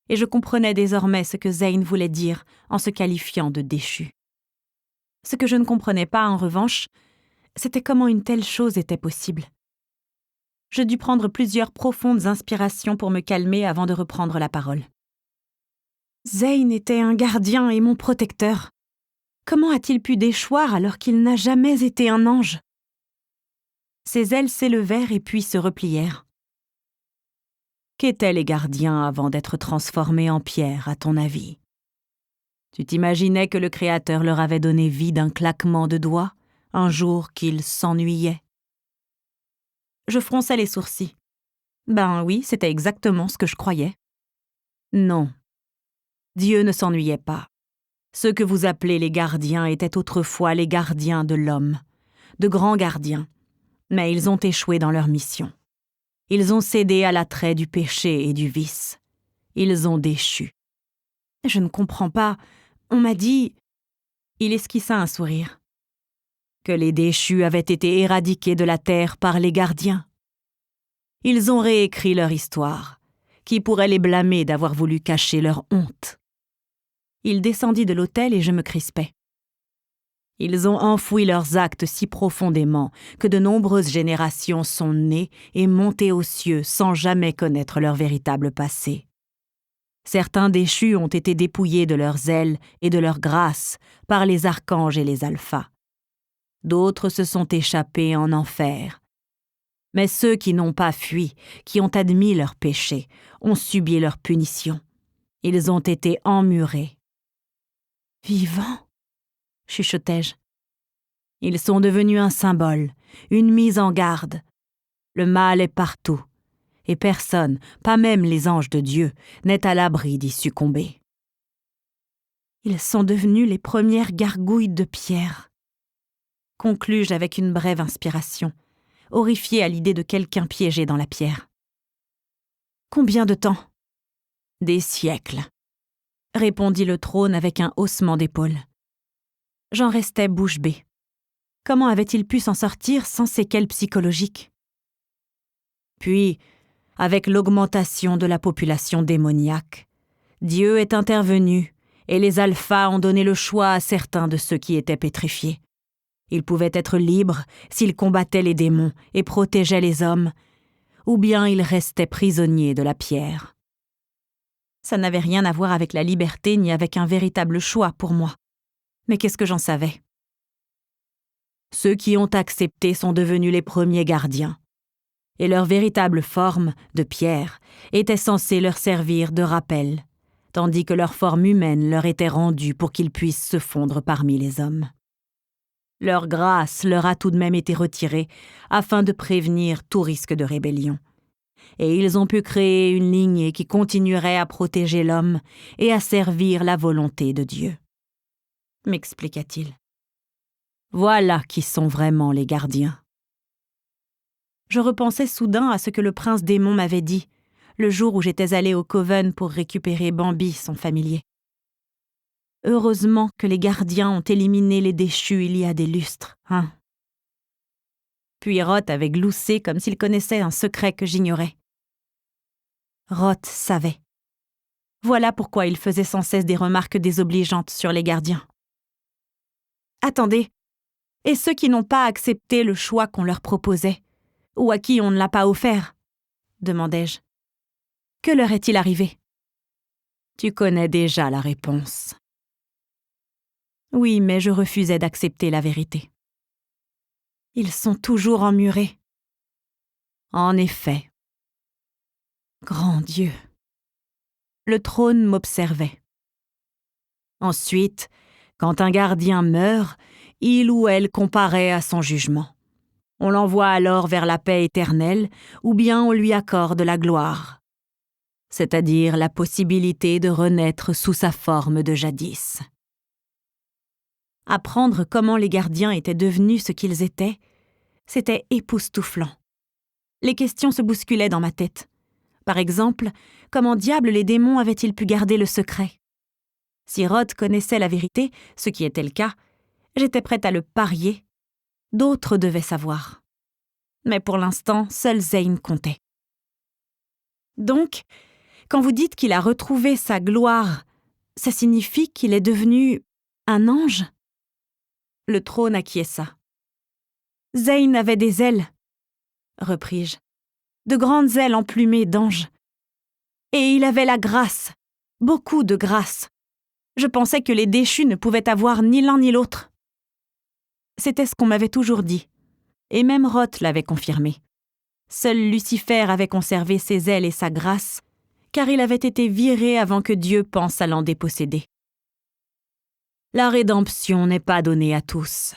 Et je comprenais désormais ce que Zeyn voulait dire en se qualifiant de déchu. Ce que je ne comprenais pas, en revanche, c'était comment une telle chose était possible. Je dus prendre plusieurs profondes inspirations pour me calmer avant de reprendre la parole. Zeyn était un gardien et mon protecteur. Comment a-t-il pu déchoir alors qu'il n'a jamais été un ange? Ses ailes s'élevèrent et puis se replièrent. Qu'étaient les gardiens avant d'être transformés en pierre, à ton avis? Tu t'imaginais que le Créateur leur avait donné vie d'un claquement de doigts, un jour qu'ils s'ennuyaient? Je fronçais les sourcils. Ben oui, c'était exactement ce que je croyais. Non. Dieu ne s'ennuyait pas. Ceux que vous appelez les gardiens étaient autrefois les gardiens de l'homme, de grands gardiens, mais ils ont échoué dans leur mission. Ils ont cédé à l'attrait du péché et du vice. Ils ont déchu. Je ne comprends pas. On m'a dit... Il esquissa un sourire. Que les déchus avaient été éradiqués de la terre par les gardiens. Ils ont réécrit leur histoire. Qui pourrait les blâmer d'avoir voulu cacher leur honte? Il descendit de l'autel et je me crispai. Ils ont enfoui leurs actes si profondément que de nombreuses générations sont nées et montées aux cieux sans jamais connaître leur véritable passé. Certains déchus ont été dépouillés de leurs ailes et de leur grâce par les archanges et les alphas. D'autres se sont échappés en enfer. Mais ceux qui n'ont pas fui, qui ont admis leur péché, ont subi leur punition. Ils ont été emmurés. « Vivants » chuchotai-je. Ils sont devenus un symbole, une mise en garde. Le mal est partout, et personne, pas même les anges de Dieu, n'est à l'abri d'y succomber. Ils sont devenus les premières gargouilles de pierre. Conclus-je avec une brève inspiration, horrifiée à l'idée de quelqu'un piégé dans la pierre. Combien de temps? Des siècles, répondit le trône avec un haussement d'épaules. J'en restais bouche bée. Comment avait-il pu s'en sortir sans séquelles psychologiques? Puis, avec l'augmentation de la population démoniaque, Dieu est intervenu et les alphas ont donné le choix à certains de ceux qui étaient pétrifiés. Ils pouvaient être libres s'ils combattaient les démons et protégeaient les hommes, ou bien ils restaient prisonniers de la pierre. Ça n'avait rien à voir avec la liberté ni avec un véritable choix pour moi. Mais qu'est-ce que j'en savais? Ceux qui ont accepté sont devenus les premiers gardiens, et leur véritable forme, de pierre, était censée leur servir de rappel, tandis que leur forme humaine leur était rendue pour qu'ils puissent se fondre parmi les hommes. Leur grâce leur a tout de même été retirée afin de prévenir tout risque de rébellion. et ils ont pu créer une lignée qui continuerait à protéger l'homme et à servir la volonté de Dieu. » m'expliqua-t-il. Voilà qui sont vraiment les gardiens. Je repensais soudain à ce que le prince démon m'avait dit, le jour où j'étais allée au Coven pour récupérer Bambi, son familier. Heureusement que les gardiens ont éliminé les déchus il y a des lustres, hein. Puis Roth avait gloussé comme s'il connaissait un secret que j'ignorais. Roth savait. Voilà pourquoi il faisait sans cesse des remarques désobligeantes sur les gardiens. « Attendez, et ceux qui n'ont pas accepté le choix qu'on leur proposait, ou à qui on ne l'a pas offert ?» demandai-je. « Que leur est-il arrivé ?» Tu connais déjà la réponse. Oui, mais je refusais d'accepter la vérité. Ils sont toujours emmurés. En effet. Grand Dieu. Le trône m'observait. Ensuite, quand un gardien meurt, il ou elle comparaît à son jugement. On l'envoie alors vers la paix éternelle, ou bien on lui accorde la gloire, c'est-à-dire la possibilité de renaître sous sa forme de jadis. Apprendre comment les gardiens étaient devenus ce qu'ils étaient, c'était époustouflant. Les questions se bousculaient dans ma tête. Par exemple, comment diable les démons avaient-ils pu garder le secret ? Si Roth connaissait la vérité, ce qui était le cas, j'étais prête à le parier. D'autres devaient savoir. Mais pour l'instant, seul Zane comptait. Donc, quand vous dites qu'il a retrouvé sa gloire, ça signifie qu'il est devenu un ange ? Le trône acquiesça. Zane avait des ailes, repris-je, de grandes ailes emplumées d'ange. Et il avait la grâce, beaucoup de grâce. Je pensais que les déchus ne pouvaient avoir ni l'un ni l'autre. C'était ce qu'on m'avait toujours dit, et même Roth l'avait confirmé. Seul Lucifer avait conservé ses ailes et sa grâce, car il avait été viré avant que Dieu pense à l'en déposséder. La rédemption n'est pas donnée à tous.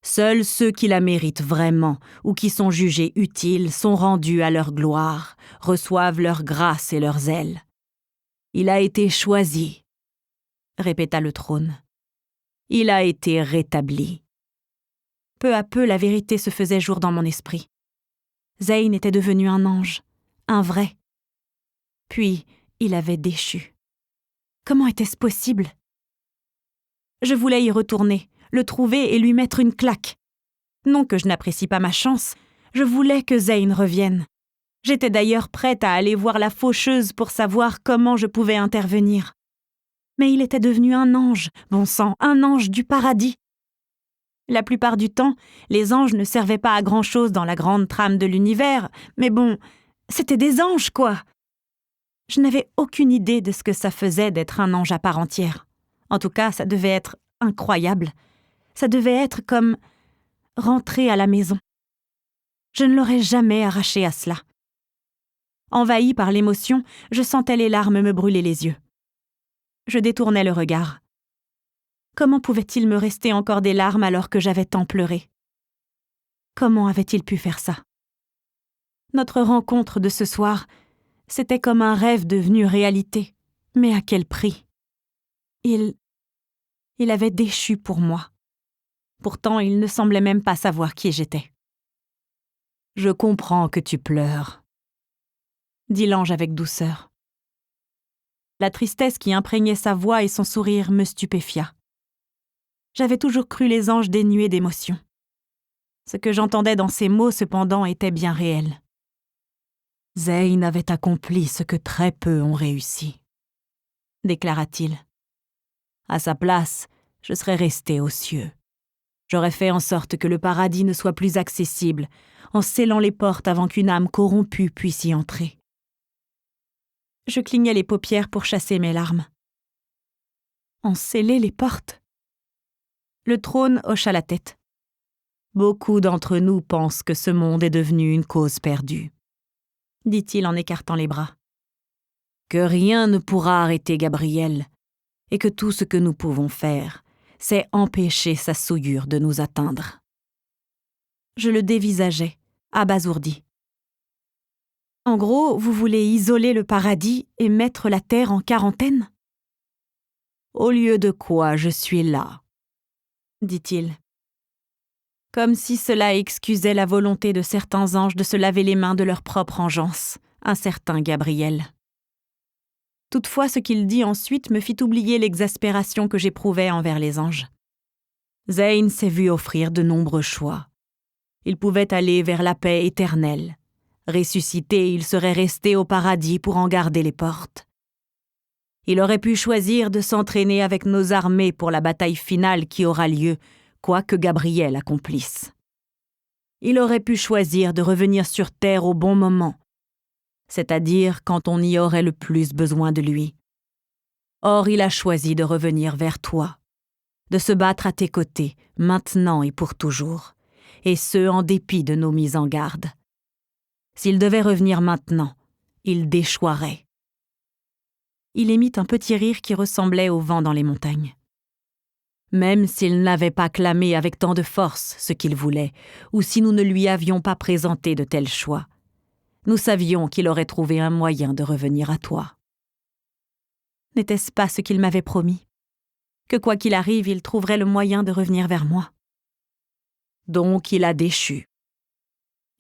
Seuls ceux qui la méritent vraiment ou qui sont jugés utiles sont rendus à leur gloire, reçoivent leur grâce et leurs ailes. Il a été choisi, répéta le trône. Il a été rétabli. Peu à peu, la vérité se faisait jour dans mon esprit. Zane était devenu un ange, un vrai. Puis, il avait déchu. Comment était-ce possible ? Je voulais y retourner, le trouver et lui mettre une claque. Non que je n'apprécie pas ma chance, je voulais que Zane revienne. J'étais d'ailleurs prête à aller voir la faucheuse pour savoir comment je pouvais intervenir. Mais il était devenu un ange, bon sang, un ange du paradis. La plupart du temps, les anges ne servaient pas à grand-chose dans la grande trame de l'univers, mais bon, c'étaient des anges, quoi. Je n'avais aucune idée de ce que ça faisait d'être un ange à part entière. En tout cas, ça devait être incroyable. Ça devait être comme rentrer à la maison. Je ne l'aurais jamais arraché à cela. Envahie par l'émotion, je sentais les larmes me brûler les yeux. Je détournais le regard. Comment pouvait-il me rester encore des larmes alors que j'avais tant pleuré ? Comment avait-il pu faire ça ? Notre rencontre de ce soir, c'était comme un rêve devenu réalité. Mais à quel prix ? Il avait déchu pour moi. Pourtant, il ne semblait même pas savoir qui j'étais. « Je comprends que tu pleures, » dit l'ange avec douceur. La tristesse qui imprégnait sa voix et son sourire me stupéfia. J'avais toujours cru les anges dénués d'émotion. Ce que j'entendais dans ces mots, cependant, était bien réel. Zane avait accompli ce que très peu ont réussi, déclara-t-il. À sa place, je serais resté aux cieux. J'aurais fait en sorte que le paradis ne soit plus accessible, en scellant les portes avant qu'une âme corrompue puisse y entrer. Je clignais les paupières pour chasser mes larmes. En sceller les portes ? Le trône hocha la tête. Beaucoup d'entre nous pensent que ce monde est devenu une cause perdue, dit-il en écartant les bras. Que rien ne pourra arrêter Gabriel, et que tout ce que nous pouvons faire, c'est empêcher sa souillure de nous atteindre. Je le dévisageais, abasourdi. En gros, vous voulez isoler le paradis et mettre la terre en quarantaine ? Au lieu de quoi je suis là, dit-il. Comme si cela excusait la volonté de certains anges de se laver les mains de leur propre engeance, un certain Gabriel. Toutefois, ce qu'il dit ensuite me fit oublier l'exaspération que j'éprouvais envers les anges. Zayn s'est vu offrir de nombreux choix. Il pouvait aller vers la paix éternelle. Ressuscité, il serait resté au paradis pour en garder les portes. Il aurait pu choisir de s'entraîner avec nos armées pour la bataille finale qui aura lieu, quoi que Gabriel accomplisse. Il aurait pu choisir de revenir sur terre au bon moment, c'est-à-dire quand on y aurait le plus besoin de lui. Or, il a choisi de revenir vers toi, de se battre à tes côtés, maintenant et pour toujours, et ce, en dépit de nos mises en garde. S'il devait revenir maintenant, il déchoirait. Il émit un petit rire qui ressemblait au vent dans les montagnes. Même s'il n'avait pas clamé avec tant de force ce qu'il voulait, ou si nous ne lui avions pas présenté de tels choix, nous savions qu'il aurait trouvé un moyen de revenir à toi. N'était-ce pas ce qu'il m'avait promis ? Que quoi qu'il arrive, il trouverait le moyen de revenir vers moi. Donc il a déchu.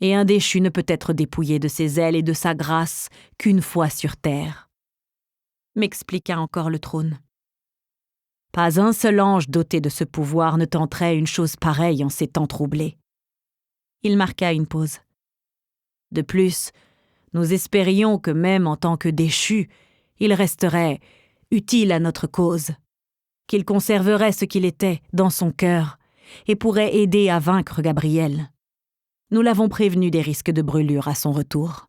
Et un déchu ne peut être dépouillé de ses ailes et de sa grâce qu'une fois sur terre. M'expliqua encore le trône. Pas un seul ange doté de ce pouvoir ne tenterait une chose pareille en ces temps troublés. Il marqua une pause. De plus, nous espérions que même en tant que déchu, il resterait utile à notre cause, qu'il conserverait ce qu'il était dans son cœur et pourrait aider à vaincre Gabriel. Nous l'avons prévenu des risques de brûlure à son retour.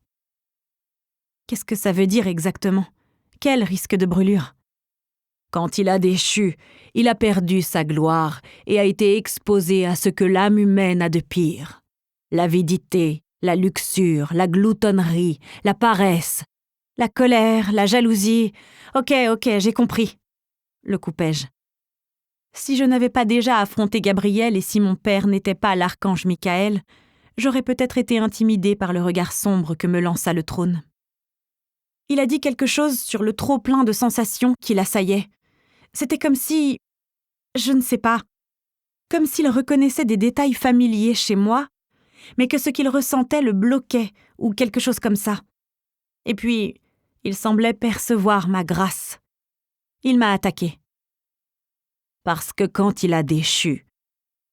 Qu'est-ce que ça veut dire exactement ? Quel risque de brûlure ? Quand il a déchu, il a perdu sa gloire et a été exposé à ce que l'âme humaine a de pire. L'avidité, la luxure, la gloutonnerie, la paresse, la colère, la jalousie. Ok, j'ai compris. Le coupai-je. Si je n'avais pas déjà affronté Gabriel et si mon père n'était pas l'archange Michael, j'aurais peut-être été intimidée par le regard sombre que me lança le trône. Il a dit quelque chose sur le trop-plein de sensations qui l'assaillait. C'était comme si... je ne sais pas. Comme s'il reconnaissait des détails familiers chez moi, mais que ce qu'il ressentait le bloquait, ou quelque chose comme ça. Et puis, il semblait percevoir ma grâce. Il m'a attaqué. Parce que quand il a déchu,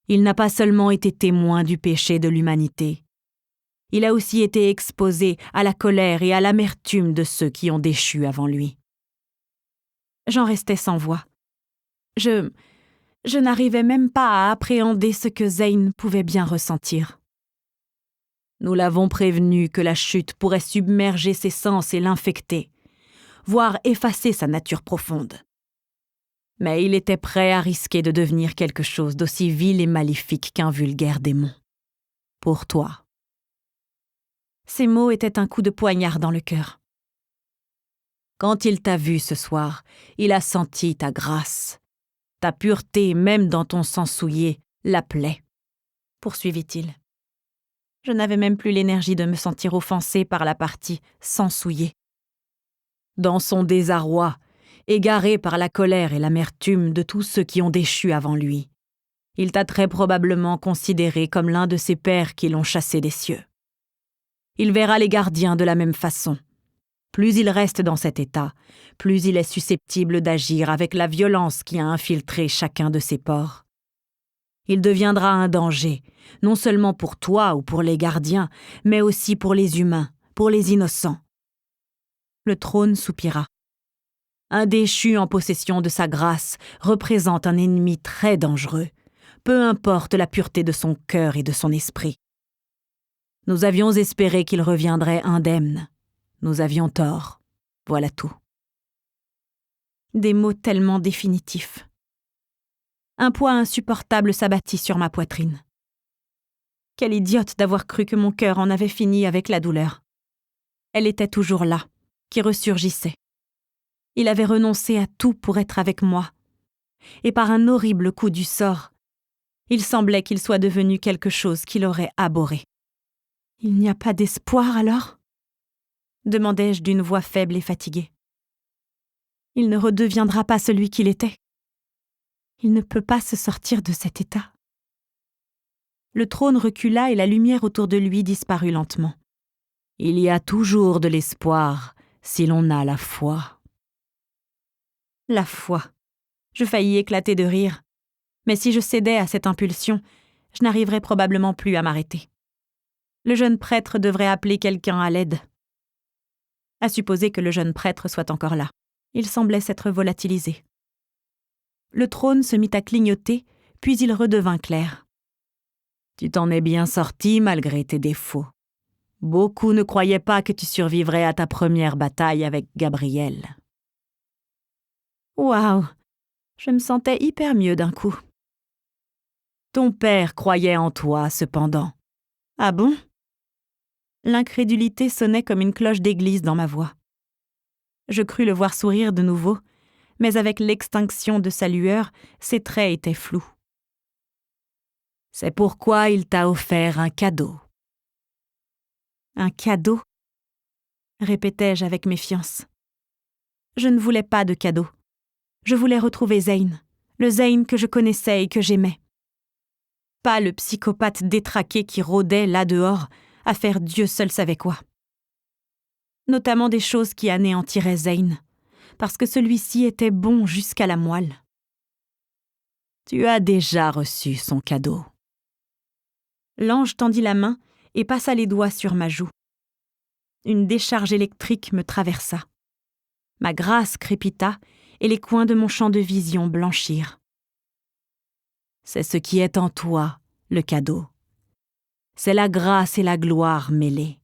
il n'a pas seulement été témoin du péché de l'humanité, il a aussi été exposé à la colère et à l'amertume de ceux qui ont déchu avant lui. J'en restais sans voix. Je n'arrivais même pas à appréhender ce que Zayn pouvait bien ressentir. Nous l'avons prévenu que la chute pourrait submerger ses sens et l'infecter, voire effacer sa nature profonde. Mais il était prêt à risquer de devenir quelque chose d'aussi vil et maléfique qu'un vulgaire démon. Pour toi. Ces mots étaient un coup de poignard dans le cœur. Quand il t'a vu ce soir, il a senti ta grâce. Ta pureté, même dans ton sang souillé, l'appelait, poursuivit-il. Je n'avais même plus l'énergie de me sentir offensée par la partie sang souillé. Dans son désarroi, égaré par la colère et l'amertume de tous ceux qui ont déchu avant lui, il t'a très probablement considéré comme l'un de ses pères qui l'ont chassé des cieux. Il verra les gardiens de la même façon. Plus il reste dans cet état, plus il est susceptible d'agir avec la violence qui a infiltré chacun de ses pores. Il deviendra un danger, non seulement pour toi ou pour les gardiens, mais aussi pour les humains, pour les innocents. Le trône soupira. Un déchu en possession de sa grâce représente un ennemi très dangereux, peu importe la pureté de son cœur et de son esprit. Nous avions espéré qu'il reviendrait indemne. Nous avions tort. Voilà tout. Des mots tellement définitifs. Un poids insupportable s'abattit sur ma poitrine. Quelle idiote d'avoir cru que mon cœur en avait fini avec la douleur. Elle était toujours là, qui ressurgissait. Il avait renoncé à tout pour être avec moi. Et par un horrible coup du sort, il semblait qu'il soit devenu quelque chose qui l'aurait abhorré. Il n'y a pas d'espoir alors ? demandai-je d'une voix faible et fatiguée. Il ne redeviendra pas celui qu'il était. Il ne peut pas se sortir de cet état. Le trône recula et la lumière autour de lui disparut lentement. Il y a toujours de l'espoir si l'on a la foi. La foi. Je faillis éclater de rire. Mais si je cédais à cette impulsion, je n'arriverais probablement plus à m'arrêter. Le jeune prêtre devrait appeler quelqu'un à l'aide. À supposer que le jeune prêtre soit encore là. Il semblait s'être volatilisé. Le trône se mit à clignoter, puis il redevint clair. Tu t'en es bien sorti malgré tes défauts. Beaucoup ne croyaient pas que tu survivrais à ta première bataille avec Gabriel. Waouh! Je me sentais hyper mieux d'un coup. Ton père croyait en toi, cependant. Ah bon? L'incrédulité sonnait comme une cloche d'église dans ma voix. Je crus le voir sourire de nouveau, mais avec l'extinction de sa lueur, ses traits étaient flous. C'est pourquoi il t'a offert un cadeau. Un cadeau? Répétai-je avec méfiance. Je ne voulais pas de cadeau. Je voulais retrouver Zane, le Zane que je connaissais et que j'aimais. Pas le psychopathe détraqué qui rôdait là dehors à faire Dieu seul savait quoi. Notamment des choses qui anéantiraient Zane, parce que celui-ci était bon jusqu'à la moelle. Tu as déjà reçu son cadeau. L'ange tendit la main et passa les doigts sur ma joue. Une décharge électrique me traversa. Ma grâce crépita et les coins de mon champ de vision blanchirent. C'est ce qui est en toi, le cadeau. C'est la grâce et la gloire mêlées.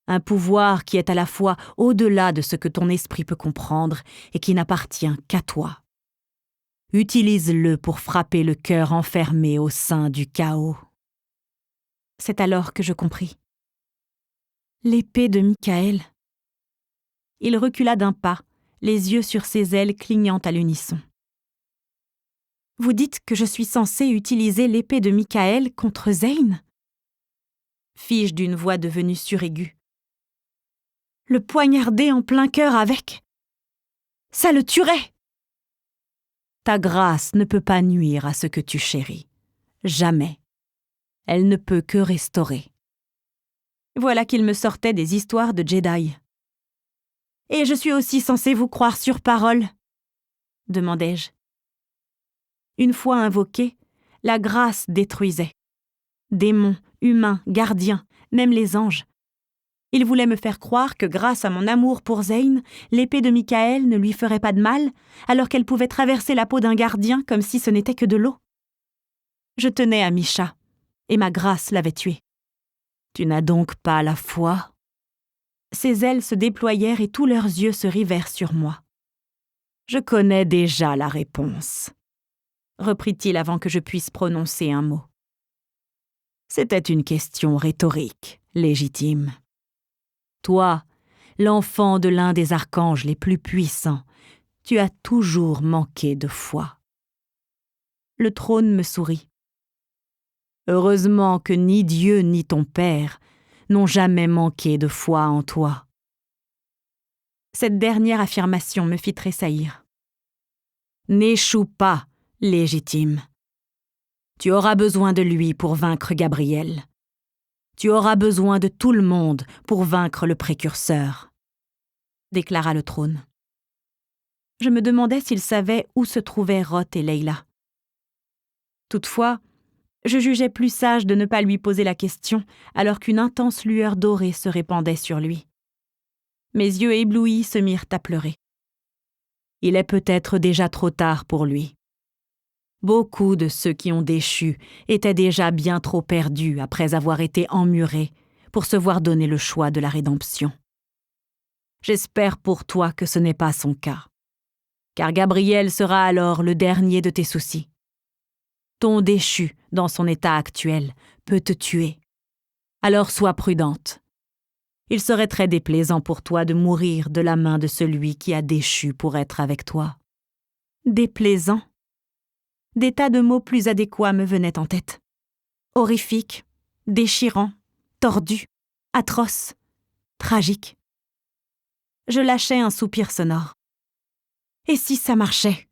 Un pouvoir qui est à la fois au-delà de ce que ton esprit peut comprendre et qui n'appartient qu'à toi. Utilise-le pour frapper le cœur enfermé au sein du chaos. C'est alors que je compris. L'épée de Michael. Il recula d'un pas, les yeux sur ses ailes clignant à l'unisson. Vous dites que je suis censée utiliser l'épée de Michael contre Zane? Fis-je d'une voix devenue suraiguë. Le poignarder en plein cœur avec? Ça le tuerait! Ta grâce ne peut pas nuire à ce que tu chéris. Jamais. Elle ne peut que restaurer. Voilà qu'il me sortait des histoires de Jedi. Et je suis aussi censée vous croire sur parole? Demandai-je. Une fois invoquée, la grâce détruisait. Démons, humains, gardiens, même les anges. Il voulait me faire croire que grâce à mon amour pour Zane, l'épée de Michael ne lui ferait pas de mal, alors qu'elle pouvait traverser la peau d'un gardien comme si ce n'était que de l'eau. Je tenais à Misha, et ma grâce l'avait tué. Tu n'as donc pas la foi? Ses ailes se déployèrent et tous leurs yeux se rivèrent sur moi. Je connais déjà la réponse, reprit-il avant que je puisse prononcer un mot. C'était une question rhétorique, légitime. Toi, l'enfant de l'un des archanges les plus puissants, tu as toujours manqué de foi. Le trône me sourit. Heureusement que ni Dieu ni ton père n'ont jamais manqué de foi en toi. Cette dernière affirmation me fit tressaillir. N'échoue pas, légitime. Tu auras besoin de lui pour vaincre Gabriel. Tu auras besoin de tout le monde pour vaincre le précurseur, déclara le trône. Je me demandais s'il savait où se trouvaient Roth et Leila. Toutefois, je jugeais plus sage de ne pas lui poser la question alors qu'une intense lueur dorée se répandait sur lui. Mes yeux éblouis se mirent à pleurer. Il est peut-être déjà trop tard pour lui. Beaucoup de ceux qui ont déchu étaient déjà bien trop perdus après avoir été emmurés pour se voir donner le choix de la rédemption. J'espère pour toi que ce n'est pas son cas, car Gabriel sera alors le dernier de tes soucis. Ton déchu, dans son état actuel, peut te tuer. Alors sois prudente. Il serait très déplaisant pour toi de mourir de la main de celui qui a déchu pour être avec toi. Déplaisant? Des tas de mots plus adéquats me venaient en tête. Horrifique, déchirant, tordu, atroce, tragique. Je lâchai un soupir sonore. « Et si ça marchait ?»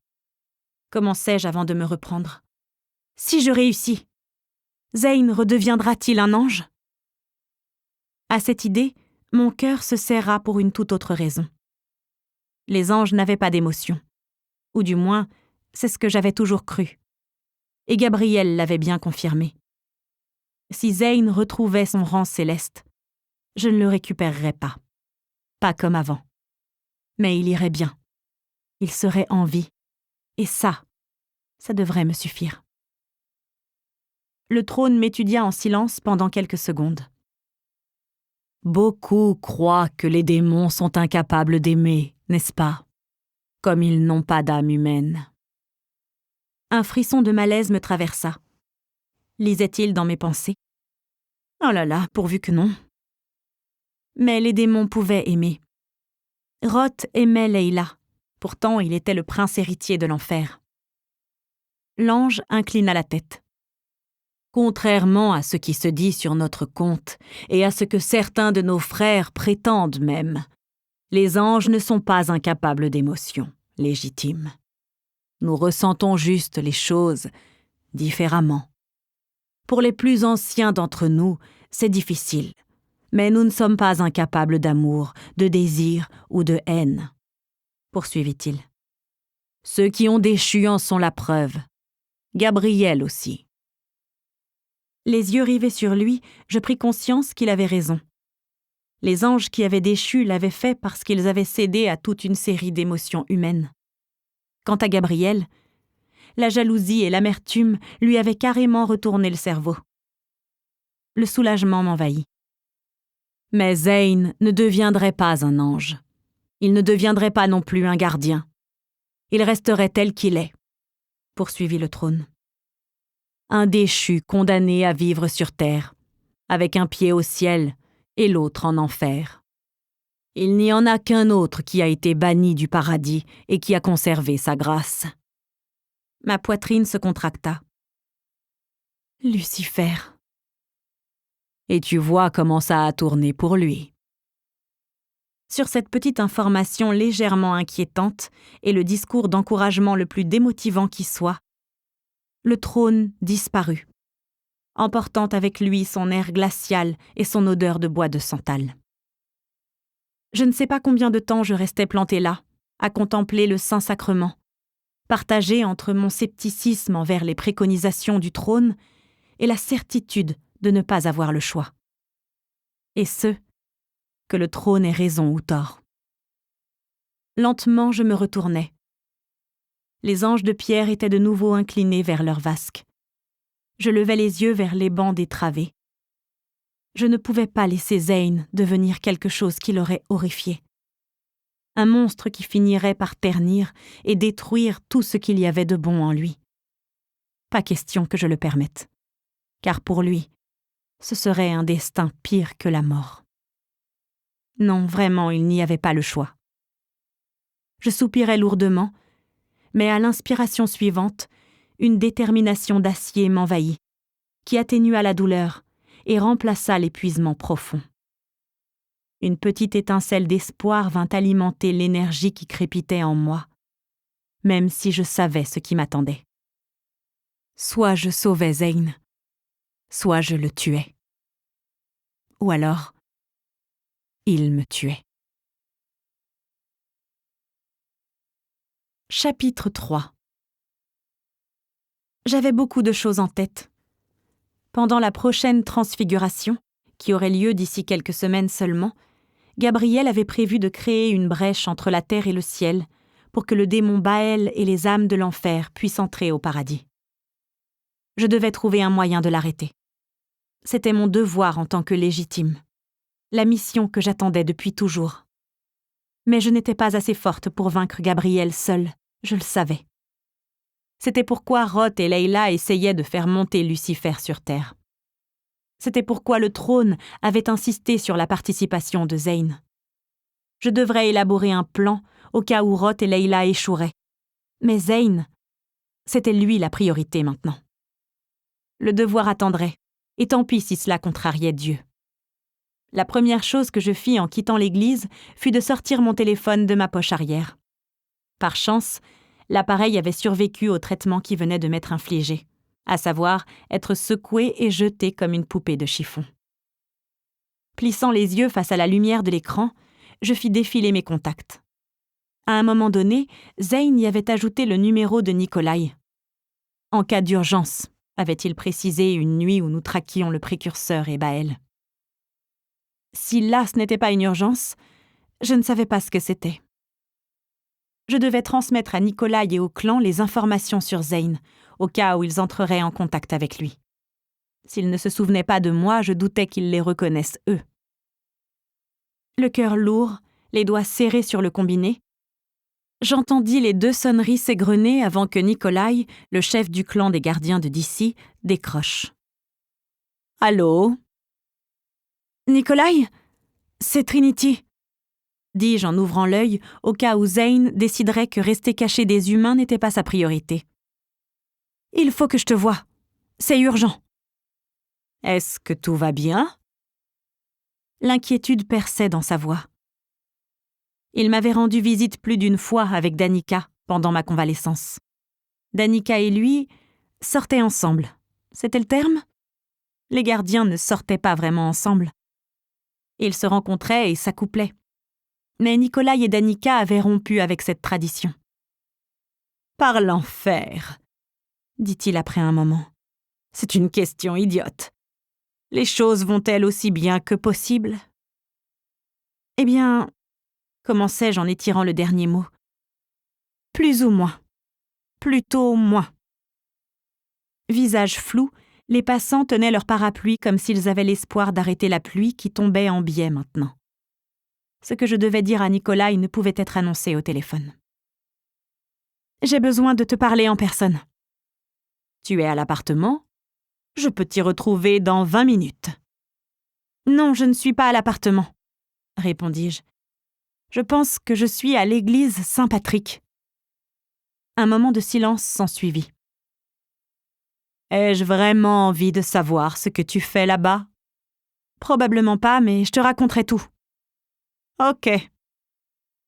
commençai-je avant de me reprendre. « Si je réussis, Zane redeviendra-t-il un ange ?» À cette idée, mon cœur se serra pour une toute autre raison. Les anges n'avaient pas d'émotion. Ou du moins, c'est ce que j'avais toujours cru. Et Gabriel l'avait bien confirmé. Si Zane retrouvait son rang céleste, je ne le récupérerais pas. Pas comme avant. Mais il irait bien. Il serait en vie. Et ça devrait me suffire. Le trône m'étudia en silence pendant quelques secondes. Beaucoup croient que les démons sont incapables d'aimer, n'est-ce pas ? Comme ils n'ont pas d'âme humaine. Un frisson de malaise me traversa. Lisait-il dans mes pensées ? Oh là là, pourvu que non. Mais les démons pouvaient aimer. Roth aimait Leila. Pourtant, il était le prince héritier de l'enfer. L'ange inclina la tête. Contrairement à ce qui se dit sur notre compte, et à ce que certains de nos frères prétendent même, les anges ne sont pas incapables d'émotions légitimes. Nous ressentons juste les choses différemment. Pour les plus anciens d'entre nous, c'est difficile, mais nous ne sommes pas incapables d'amour, de désir ou de haine, poursuivit-il. Ceux qui ont déchu en sont la preuve. Gabriel aussi. Les yeux rivés sur lui, je pris conscience qu'il avait raison. Les anges qui avaient déchu l'avaient fait parce qu'ils avaient cédé à toute une série d'émotions humaines. Quant à Gabriel, la jalousie et l'amertume lui avaient carrément retourné le cerveau. Le soulagement m'envahit. Mais Zane ne deviendrait pas un ange. Il ne deviendrait pas non plus un gardien. Il resterait tel qu'il est, poursuivit le trône. Un déchu condamné à vivre sur terre, avec un pied au ciel et l'autre en enfer. Il n'y en a qu'un autre qui a été banni du paradis et qui a conservé sa grâce. Ma poitrine se contracta. Lucifer. Et tu vois comment ça a tourné pour lui. Sur cette petite information légèrement inquiétante et le discours d'encouragement le plus démotivant qui soit, le trône disparut, emportant avec lui son air glacial et son odeur de bois de santal. Je ne sais pas combien de temps je restais plantée là, à contempler le Saint-Sacrement, partagée entre mon scepticisme envers les préconisations du trône et la certitude de ne pas avoir le choix. Et ce, que le trône ait raison ou tort. Lentement, je me retournai. Les anges de pierre étaient de nouveau inclinés vers leur vasque. Je levai les yeux vers les bancs des travées. Je ne pouvais pas laisser Zane devenir quelque chose qui l'aurait horrifié. Un monstre qui finirait par ternir et détruire tout ce qu'il y avait de bon en lui. Pas question que je le permette. Car pour lui, ce serait un destin pire que la mort. Non, vraiment, il n'y avait pas le choix. Je soupirai lourdement, mais à l'inspiration suivante, une détermination d'acier m'envahit, qui atténua la douleur et remplaça l'épuisement profond. Une petite étincelle d'espoir vint alimenter l'énergie qui crépitait en moi, même si je savais ce qui m'attendait. Soit je sauvais Zane, soit je le tuais. Ou alors, il me tuait. Chapitre 3. J'avais beaucoup de choses en tête. Pendant la prochaine transfiguration, qui aurait lieu d'ici quelques semaines seulement, Gabriel avait prévu de créer une brèche entre la terre et le ciel pour que le démon Baël et les âmes de l'enfer puissent entrer au paradis. Je devais trouver un moyen de l'arrêter. C'était mon devoir en tant que légitime, la mission que j'attendais depuis toujours. Mais je n'étais pas assez forte pour vaincre Gabriel seule, je le savais. C'était pourquoi Roth et Leila essayaient de faire monter Lucifer sur terre. C'était pourquoi le trône avait insisté sur la participation de Zane. Je devrais élaborer un plan au cas où Roth et Leila échoueraient. Mais Zane, c'était lui la priorité maintenant. Le devoir attendrait, et tant pis si cela contrariait Dieu. La première chose que je fis en quittant l'église fut de sortir mon téléphone de ma poche arrière. Par chance, l'appareil avait survécu au traitement qui venait de m'être infligé, à savoir être secoué et jeté comme une poupée de chiffon. Plissant les yeux face à la lumière de l'écran, je fis défiler mes contacts. À un moment donné, Zeyn y avait ajouté le numéro de Nikolai. « En cas d'urgence », avait-il précisé une nuit où nous traquions le précurseur et Baël. Si là ce n'était pas une urgence, je ne savais pas ce que c'était. Je devais transmettre à Nikolai et au clan les informations sur Zeyn, au cas où ils entreraient en contact avec lui. S'ils ne se souvenaient pas de moi, je doutais qu'ils les reconnaissent eux. Le cœur lourd, les doigts serrés sur le combiné, j'entendis les 2 sonneries s'égrener avant que Nikolai, le chef du clan des gardiens de Dissy, décroche. « Allô ?»« Nikolai ? C'est Trinity !» dis-je en ouvrant l'œil au cas où Zeyn déciderait que rester caché des humains n'était pas sa priorité. « Il faut que je te voie. C'est urgent. »« Est-ce que tout va bien ?» L'inquiétude perçait dans sa voix. Il m'avait rendu visite plus d'une fois avec Danica pendant ma convalescence. Danica et lui sortaient ensemble. C'était le terme ? Les gardiens ne sortaient pas vraiment ensemble. Ils se rencontraient et s'accouplaient. Mais Nikolai et Danica avaient rompu avec cette tradition. « Par l'enfer !» dit-il après un moment. « C'est une question idiote. Les choses vont-elles aussi bien que possible ?» « Eh bien, » commençai-je en étirant le dernier mot. « Plus ou moins. Plutôt moins. » Visage flou, les passants tenaient leur parapluie comme s'ils avaient l'espoir d'arrêter la pluie qui tombait en biais maintenant. Ce que je devais dire à Nikolai ne pouvait être annoncé au téléphone. « J'ai besoin de te parler en personne. »« Tu es à l'appartement ? Je peux t'y retrouver dans 20 minutes. »« Non, je ne suis pas à l'appartement, » répondis-je. « Je pense que je suis à l'église Saint-Patrick. » Un moment de silence s'ensuivit. « Ai-je vraiment envie de savoir ce que tu fais là-bas ? » Probablement pas, mais je te raconterai tout. Ok.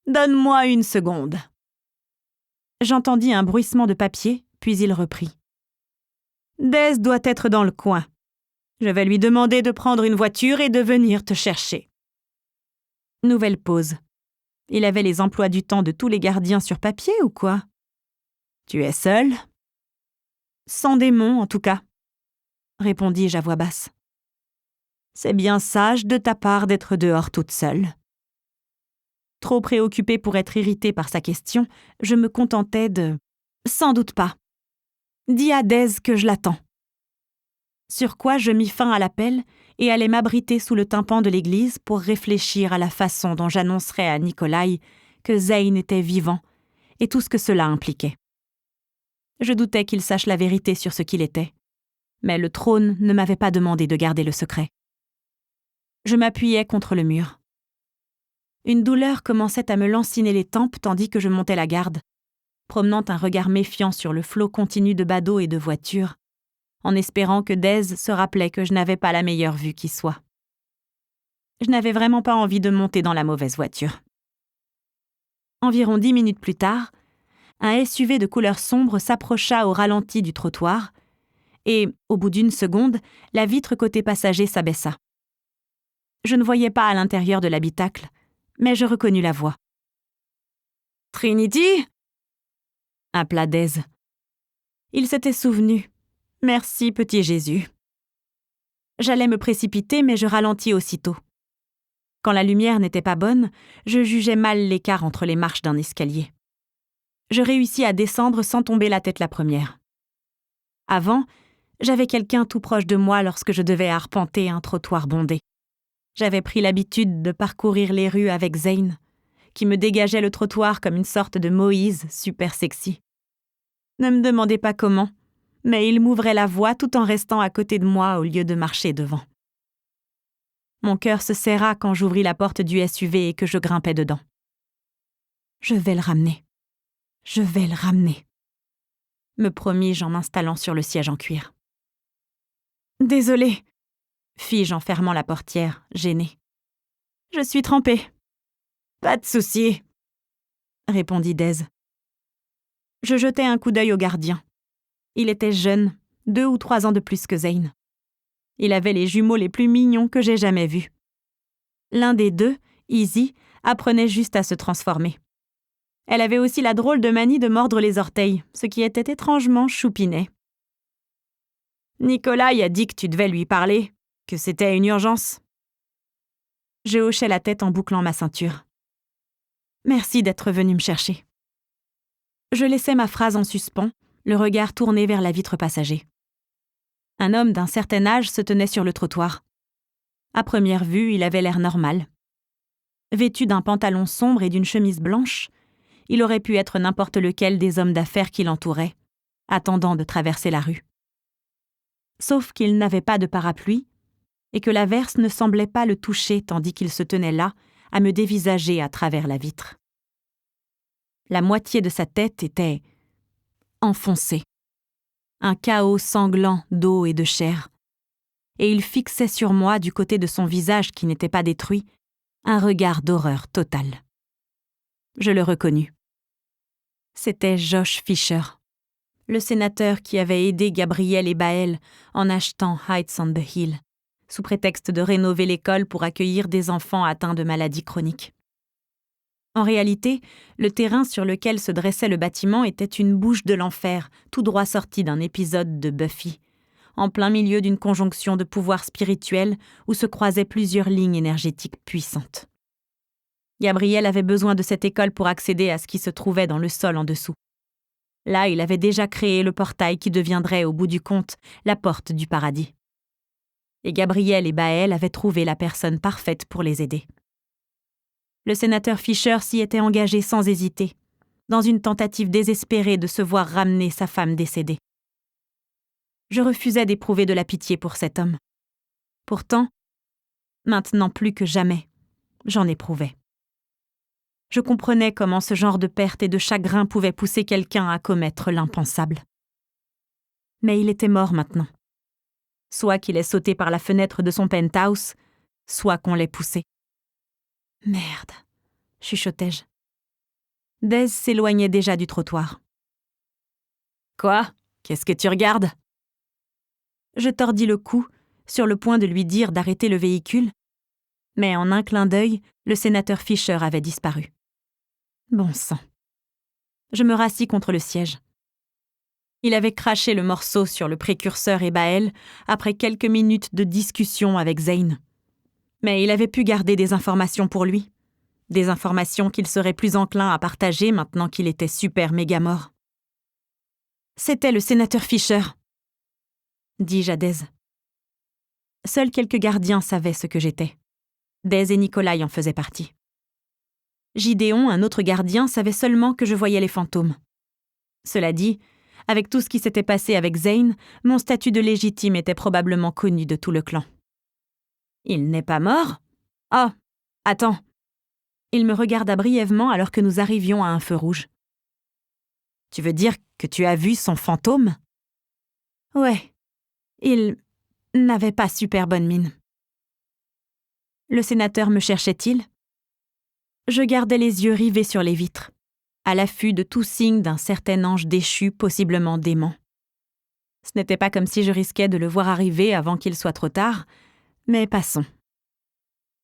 Donne-moi 1 seconde. J'entendis un bruissement de papier, puis il reprit. Des doit être dans le coin. Je vais lui demander de prendre une voiture et de venir te chercher. Nouvelle pause. Il avait les emplois du temps de tous les gardiens sur papier ou quoi ? Tu es seul ? Sans démon, en tout cas, répondis-je à voix basse. C'est bien sage de ta part d'être dehors toute seule. Trop préoccupée pour être irritée par sa question, je me contentais de « Sans doute pas. Dis à Dez que je l'attends. » Sur quoi je mis fin à l'appel et allai m'abriter sous le tympan de l'église pour réfléchir à la façon dont j'annoncerais à Nikolai que Zeyn était vivant et tout ce que cela impliquait. Je doutais qu'il sache la vérité sur ce qu'il était, mais le trône ne m'avait pas demandé de garder le secret. Je m'appuyais contre le mur. Une douleur commençait à me lanciner les tempes tandis que je montais la garde, promenant un regard méfiant sur le flot continu de badauds et de voitures, en espérant que Dez se rappelait que je n'avais pas la meilleure vue qui soit. Je n'avais vraiment pas envie de monter dans la mauvaise voiture. Environ 10 minutes plus tard, un SUV de couleur sombre s'approcha au ralenti du trottoir et, au bout d'1 seconde, la vitre côté passager s'abaissa. Je ne voyais pas à l'intérieur de l'habitacle, mais je reconnus la voix. « Trinity ?» appela Dez. Il s'était souvenu. Merci, petit Jésus. J'allais me précipiter, mais je ralentis aussitôt. Quand la lumière n'était pas bonne, je jugeais mal l'écart entre les marches d'un escalier. Je réussis à descendre sans tomber la tête la première. Avant, j'avais quelqu'un tout proche de moi lorsque je devais arpenter un trottoir bondé. J'avais pris l'habitude de parcourir les rues avec Zeyn, qui me dégageait le trottoir comme une sorte de Moïse super sexy. Ne me demandez pas comment, mais il m'ouvrait la voie tout en restant à côté de moi au lieu de marcher devant. Mon cœur se serra quand j'ouvris la porte du SUV et que je grimpais dedans. Je vais le ramener. Je vais le ramener, me promis-je en m'installant sur le siège en cuir. Désolée, fis-je en fermant la portière, gênée. Je suis trempée. Pas de souci, répondit Dez. Je jetai un coup d'œil au gardien. Il était jeune, 2 ou 3 ans de plus que Zane. Il avait les jumeaux les plus mignons que j'ai jamais vus. L'un des deux, Izzy, apprenait juste à se transformer. Elle avait aussi la drôle de manie de mordre les orteils, ce qui était étrangement choupinet. Nikolai a dit que tu devais lui parler, que c'était une urgence. Je hochai la tête en bouclant ma ceinture. Merci d'être venu me chercher. Je laissai ma phrase en suspens, le regard tourné vers la vitre passager. Un homme d'un certain âge se tenait sur le trottoir. À première vue, il avait l'air normal. Vêtu d'un pantalon sombre et d'une chemise blanche, il aurait pu être n'importe lequel des hommes d'affaires qui l'entouraient, attendant de traverser la rue. Sauf qu'il n'avait pas de parapluie, et que l'averse ne semblait pas le toucher tandis qu'il se tenait là, à me dévisager à travers la vitre. La moitié de sa tête était enfoncée. Un chaos sanglant d'eau et de chair. Et il fixait sur moi, du côté de son visage qui n'était pas détruit, un regard d'horreur totale. Je le reconnus. C'était Josh Fisher, le sénateur qui avait aidé Gabriel et Baël en achetant Heights on the Hill, sous prétexte de rénover l'école pour accueillir des enfants atteints de maladies chroniques. En réalité, le terrain sur lequel se dressait le bâtiment était une bouche de l'enfer, tout droit sorti d'un épisode de Buffy, en plein milieu d'une conjonction de pouvoirs spirituels où se croisaient plusieurs lignes énergétiques puissantes. Gabriel avait besoin de cette école pour accéder à ce qui se trouvait dans le sol en dessous. Là, il avait déjà créé le portail qui deviendrait, au bout du compte, la porte du paradis. Et Gabriel et Baël avaient trouvé la personne parfaite pour les aider. Le sénateur Fisher s'y était engagé sans hésiter, dans une tentative désespérée de se voir ramener sa femme décédée. Je refusais d'éprouver de la pitié pour cet homme. Pourtant, maintenant plus que jamais, j'en éprouvais. Je comprenais comment ce genre de perte et de chagrin pouvait pousser quelqu'un à commettre l'impensable. Mais il était mort maintenant. Soit qu'il ait sauté par la fenêtre de son penthouse, soit qu'on l'ait poussé. Merde, chuchotai-je. Dez s'éloignait déjà du trottoir. Quoi ? Qu'est-ce que tu regardes ? Je tordis le cou, sur le point de lui dire d'arrêter le véhicule, mais en un clin d'œil, le sénateur Fisher avait disparu. Bon sang. Je me rassis contre le siège. Il avait craché le morceau sur le précurseur et Baël après quelques minutes de discussion avec Zane. Mais il avait pu garder des informations pour lui. Des informations qu'il serait plus enclin à partager maintenant qu'il était super méga mort. C'était le sénateur Fisher, dis-je à Dez. Seuls quelques gardiens savaient ce que j'étais. Dez et Nikolai en faisaient partie. Gideon, un autre gardien, savait seulement que je voyais les fantômes. Cela dit, avec tout ce qui s'était passé avec Zane, mon statut de légitime était probablement connu de tout le clan. « Il n'est pas mort ? Oh, attends !» Il me regarda brièvement alors que nous arrivions à un feu rouge. « Tu veux dire que tu as vu son fantôme ? » Ouais, il n'avait pas super bonne mine. Le sénateur me cherchait-il ? Je gardais les yeux rivés sur les vitres, à l'affût de tout signe d'un certain ange déchu, possiblement dément. Ce n'était pas comme si je risquais de le voir arriver avant qu'il soit trop tard, mais passons.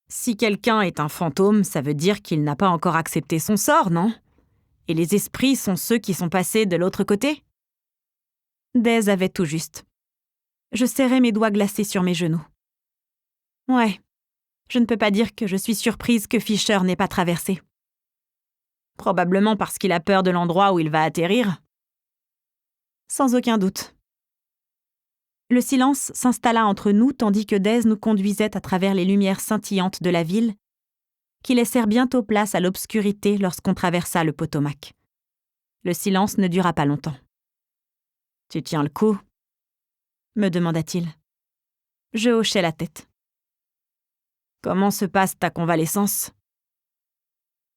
Si quelqu'un est un fantôme, ça veut dire qu'il n'a pas encore accepté son sort, non ? Et les esprits sont ceux qui sont passés de l'autre côté ? Dez avait tout juste. Je serrai mes doigts glacés sur mes genoux. Ouais, je ne peux pas dire que je suis surprise que Fisher n'ait pas traversé. Probablement parce qu'il a peur de l'endroit où il va atterrir. Sans aucun doute. Le silence s'installa entre nous tandis que Dez nous conduisait à travers les lumières scintillantes de la ville, qui laissèrent bientôt place à l'obscurité lorsqu'on traversa le Potomac. Le silence ne dura pas longtemps. « Tu tiens le coup ?» me demanda-t-il. Je hochai la tête. « Comment se passe ta convalescence ?»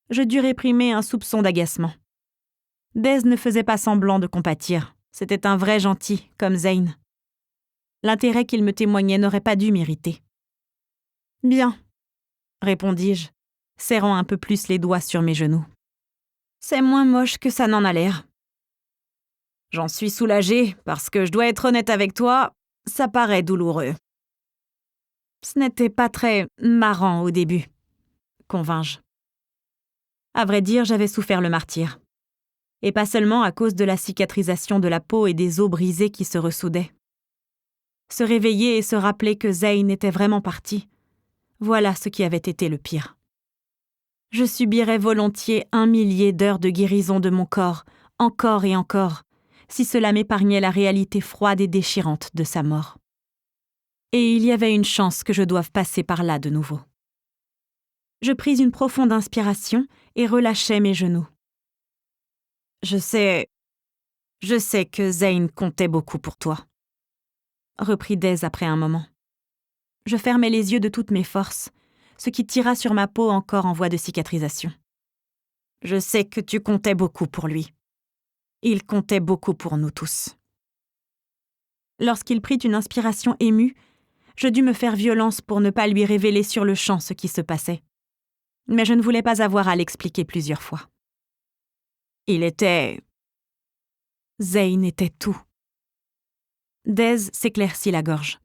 Je dus réprimer un soupçon d'agacement. Dez ne faisait pas semblant de compatir. C'était un vrai gentil, comme Zane. L'intérêt qu'il me témoignait n'aurait pas dû m'irriter. « Bien. répondis-je, serrant un peu plus les doigts sur mes genoux. C'est moins moche que ça n'en a l'air. J'en suis soulagée parce que je dois être honnête avec toi, ça paraît douloureux. Ce n'était pas très marrant au début, convins-je. À vrai dire, j'avais souffert le martyre. Et pas seulement à cause de la cicatrisation de la peau et des os brisés qui se ressoudaient. Se réveiller et se rappeler que Zane était vraiment parti, voilà ce qui avait été le pire. Je subirais volontiers 1 millier d'heures de guérison de mon corps, encore et encore, si cela m'épargnait la réalité froide et déchirante de sa mort. Et il y avait une chance que je doive passer par là de nouveau. Je pris une profonde inspiration et relâchai mes genoux. Je sais que Zane comptait beaucoup pour toi, reprit Des après un moment. Je fermai les yeux de toutes mes forces, ce qui tira sur ma peau encore en voie de cicatrisation. Je sais que tu comptais beaucoup pour lui. Il comptait beaucoup pour nous tous. Lorsqu'il prit une inspiration émue, je dus me faire violence pour ne pas lui révéler sur le champ ce qui se passait. Mais je ne voulais pas avoir à l'expliquer plusieurs fois. Zane était tout. Des s'éclaircit la gorge.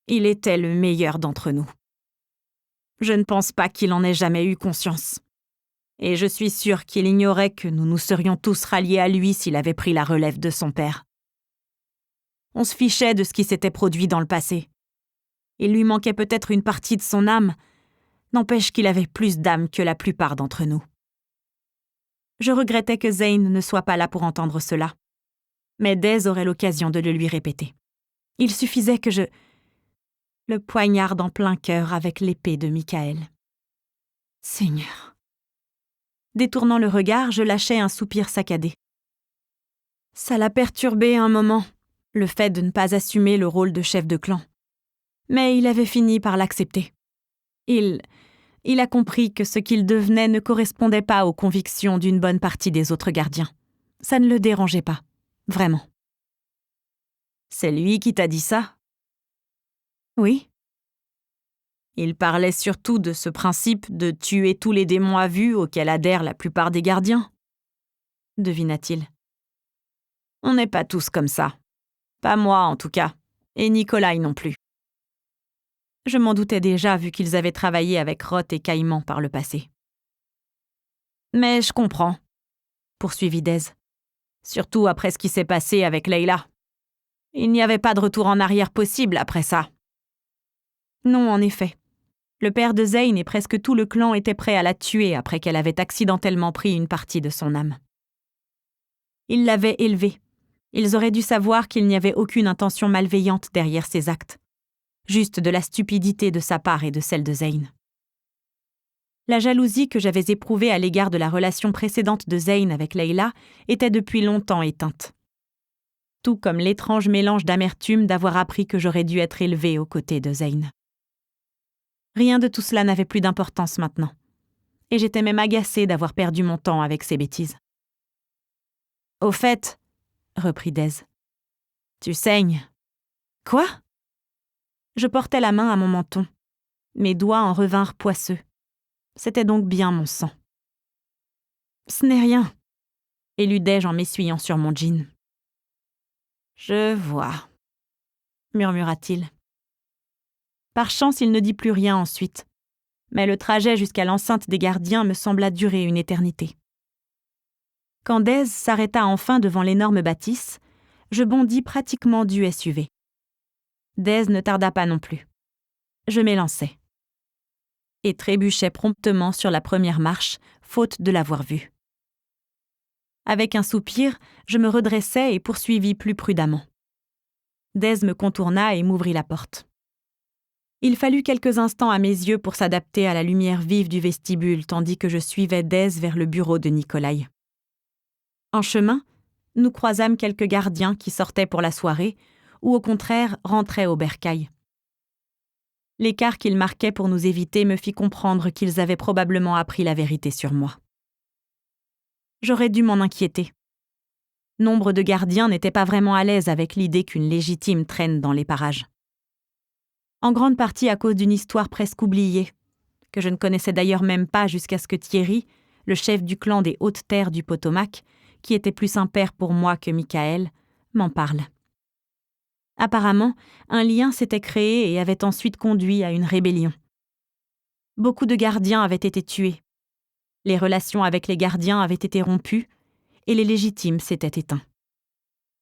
Il était le meilleur d'entre nous. Je ne pense pas qu'il en ait jamais eu conscience. Et je suis sûre qu'il ignorait que nous nous serions tous ralliés à lui s'il avait pris la relève de son père. On se fichait de ce qui s'était produit dans le passé. Il lui manquait peut-être une partie de son âme, n'empêche qu'il avait plus d'âme que la plupart d'entre nous. Je regrettais que Zane ne soit pas là pour entendre cela. Mais Des aurait l'occasion de le lui répéter. Il suffisait que je le poignarde en plein cœur avec l'épée de Michael. Seigneur. Détournant le regard, je lâchai un soupir saccadé. Ça l'a perturbé un moment, le fait de ne pas assumer le rôle de chef de clan. Mais il avait fini par l'accepter. Il a compris que ce qu'il devenait ne correspondait pas aux convictions d'une bonne partie des autres gardiens. Ça ne le dérangeait pas, vraiment. C'est lui qui t'a dit ça ? Oui. Il parlait surtout de ce principe de tuer tous les démons à vue auquel adhèrent la plupart des gardiens, devina-t-il. On n'est pas tous comme ça. Pas moi, en tout cas. Et Nikolai non plus. Je m'en doutais déjà vu qu'ils avaient travaillé avec Roth et Caïman par le passé. Mais je comprends, poursuivit Des. Surtout après ce qui s'est passé avec Layla. Il n'y avait pas de retour en arrière possible après ça. Non, en effet. Le père de Zane et presque tout le clan étaient prêts à la tuer après qu'elle avait accidentellement pris une partie de son âme. Ils l'avaient élevée. Ils auraient dû savoir qu'il n'y avait aucune intention malveillante derrière ses actes. Juste de la stupidité de sa part et de celle de Zane. La jalousie que j'avais éprouvée à l'égard de la relation précédente de Zane avec Layla était depuis longtemps éteinte. Tout comme l'étrange mélange d'amertume d'avoir appris que j'aurais dû être élevée aux côtés de Zane. Rien de tout cela n'avait plus d'importance maintenant. Et j'étais même agacée d'avoir perdu mon temps avec ces bêtises. « Au fait, » reprit Des, « tu saignes. »« Quoi ?» Je portais la main à mon menton. Mes doigts en revinrent poisseux. C'était donc bien mon sang. « Ce n'est rien, » éludai-je en m'essuyant sur mon jean. « Je vois, » murmura-t-il. Par chance, il ne dit plus rien ensuite. Mais le trajet jusqu'à l'enceinte des gardiens me sembla durer une éternité. Quand Des s'arrêta enfin devant l'énorme bâtisse, je bondis pratiquement du SUV. Des ne tarda pas non plus. Je m'élançai. Et trébuchai promptement sur la première marche, faute de l'avoir vue. Avec un soupir, je me redressai et poursuivis plus prudemment. Des me contourna et m'ouvrit la porte. Il fallut quelques instants à mes yeux pour s'adapter à la lumière vive du vestibule tandis que je suivais Des vers le bureau de Nikolai. En chemin, nous croisâmes quelques gardiens qui sortaient pour la soirée ou au contraire rentraient au bercail. L'écart qu'ils marquaient pour nous éviter me fit comprendre qu'ils avaient probablement appris la vérité sur moi. J'aurais dû m'en inquiéter. Nombre de gardiens n'étaient pas vraiment à l'aise avec l'idée qu'une légitime traîne dans les parages. En grande partie à cause d'une histoire presque oubliée, que je ne connaissais d'ailleurs même pas jusqu'à ce que Thierry, le chef du clan des Hautes-Terres du Potomac, qui était plus un père pour moi que Michael, m'en parle. Apparemment, un lien s'était créé et avait ensuite conduit à une rébellion. Beaucoup de gardiens avaient été tués. Les relations avec les gardiens avaient été rompues et les légitimes s'étaient éteints.